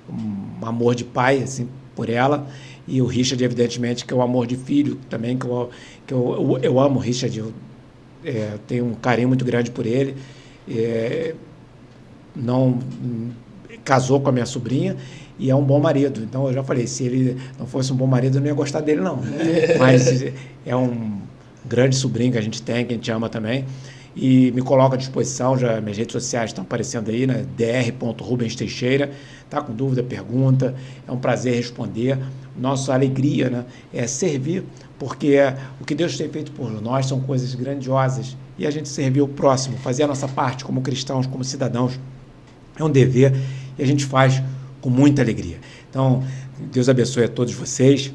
Um amor de pai, assim, por ela. E o Richard, evidentemente, que é o amor de filho também, que eu amo o Richard, eu tenho um carinho muito grande por ele. Não casou com a minha sobrinha e é um bom marido. Então, eu já falei, se ele não fosse um bom marido, eu não ia gostar dele, não. Mas é um grande sobrinho que a gente tem, que a gente ama também. E me coloco à disposição, já minhas redes sociais estão aparecendo aí, né? dr.rubensteixeira. Tá com dúvida, pergunta. É um prazer responder. Nossa alegria, né, é servir, porque o que Deus tem feito por nós são coisas grandiosas. E a gente servir o próximo, fazer a nossa parte como cristãos, como cidadãos, é um dever e a gente faz com muita alegria. Então, Deus abençoe a todos vocês.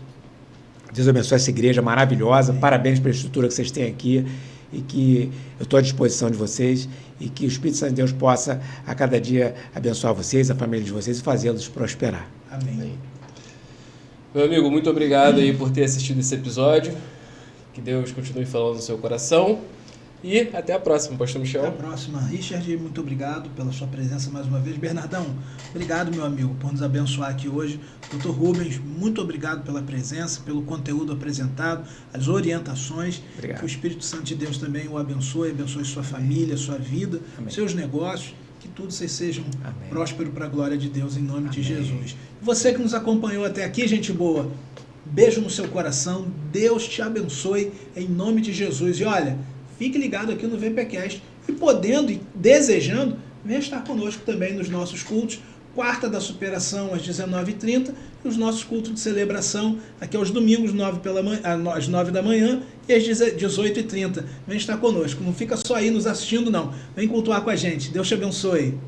Deus abençoe essa igreja maravilhosa. Parabéns pela estrutura que vocês têm aqui. E que eu estou à disposição de vocês e que o Espírito Santo de Deus possa a cada dia abençoar vocês, a família de vocês e fazê-los prosperar. Amém. Meu amigo, muito obrigado aí por ter assistido esse episódio. Que Deus continue falando no seu coração. E até a próxima, pastor Michel. Até a próxima. Richard, muito obrigado pela sua presença mais uma vez. Bernardão, obrigado, meu amigo, por nos abençoar aqui hoje. Dr. Rubens, muito obrigado pela presença, pelo conteúdo apresentado, as orientações. Obrigado. Que o Espírito Santo de Deus também o abençoe sua família, sua vida, Amém. Seus negócios. Que tudo vocês sejam Amém. prósperos para a glória de Deus, em nome Amém. de Jesus. Você que nos acompanhou até aqui, gente boa, beijo no seu coração. Deus te abençoe, em nome de Jesus. E olha, fique ligado aqui no VPcast e podendo e desejando, venha estar conosco também nos nossos cultos. Quarta da Superação às 19h30 e os nossos cultos de celebração aqui aos domingos às 9 da manhã e às 18h30. Vem estar conosco. Não fica só aí nos assistindo, não. Vem cultuar com a gente. Deus te abençoe.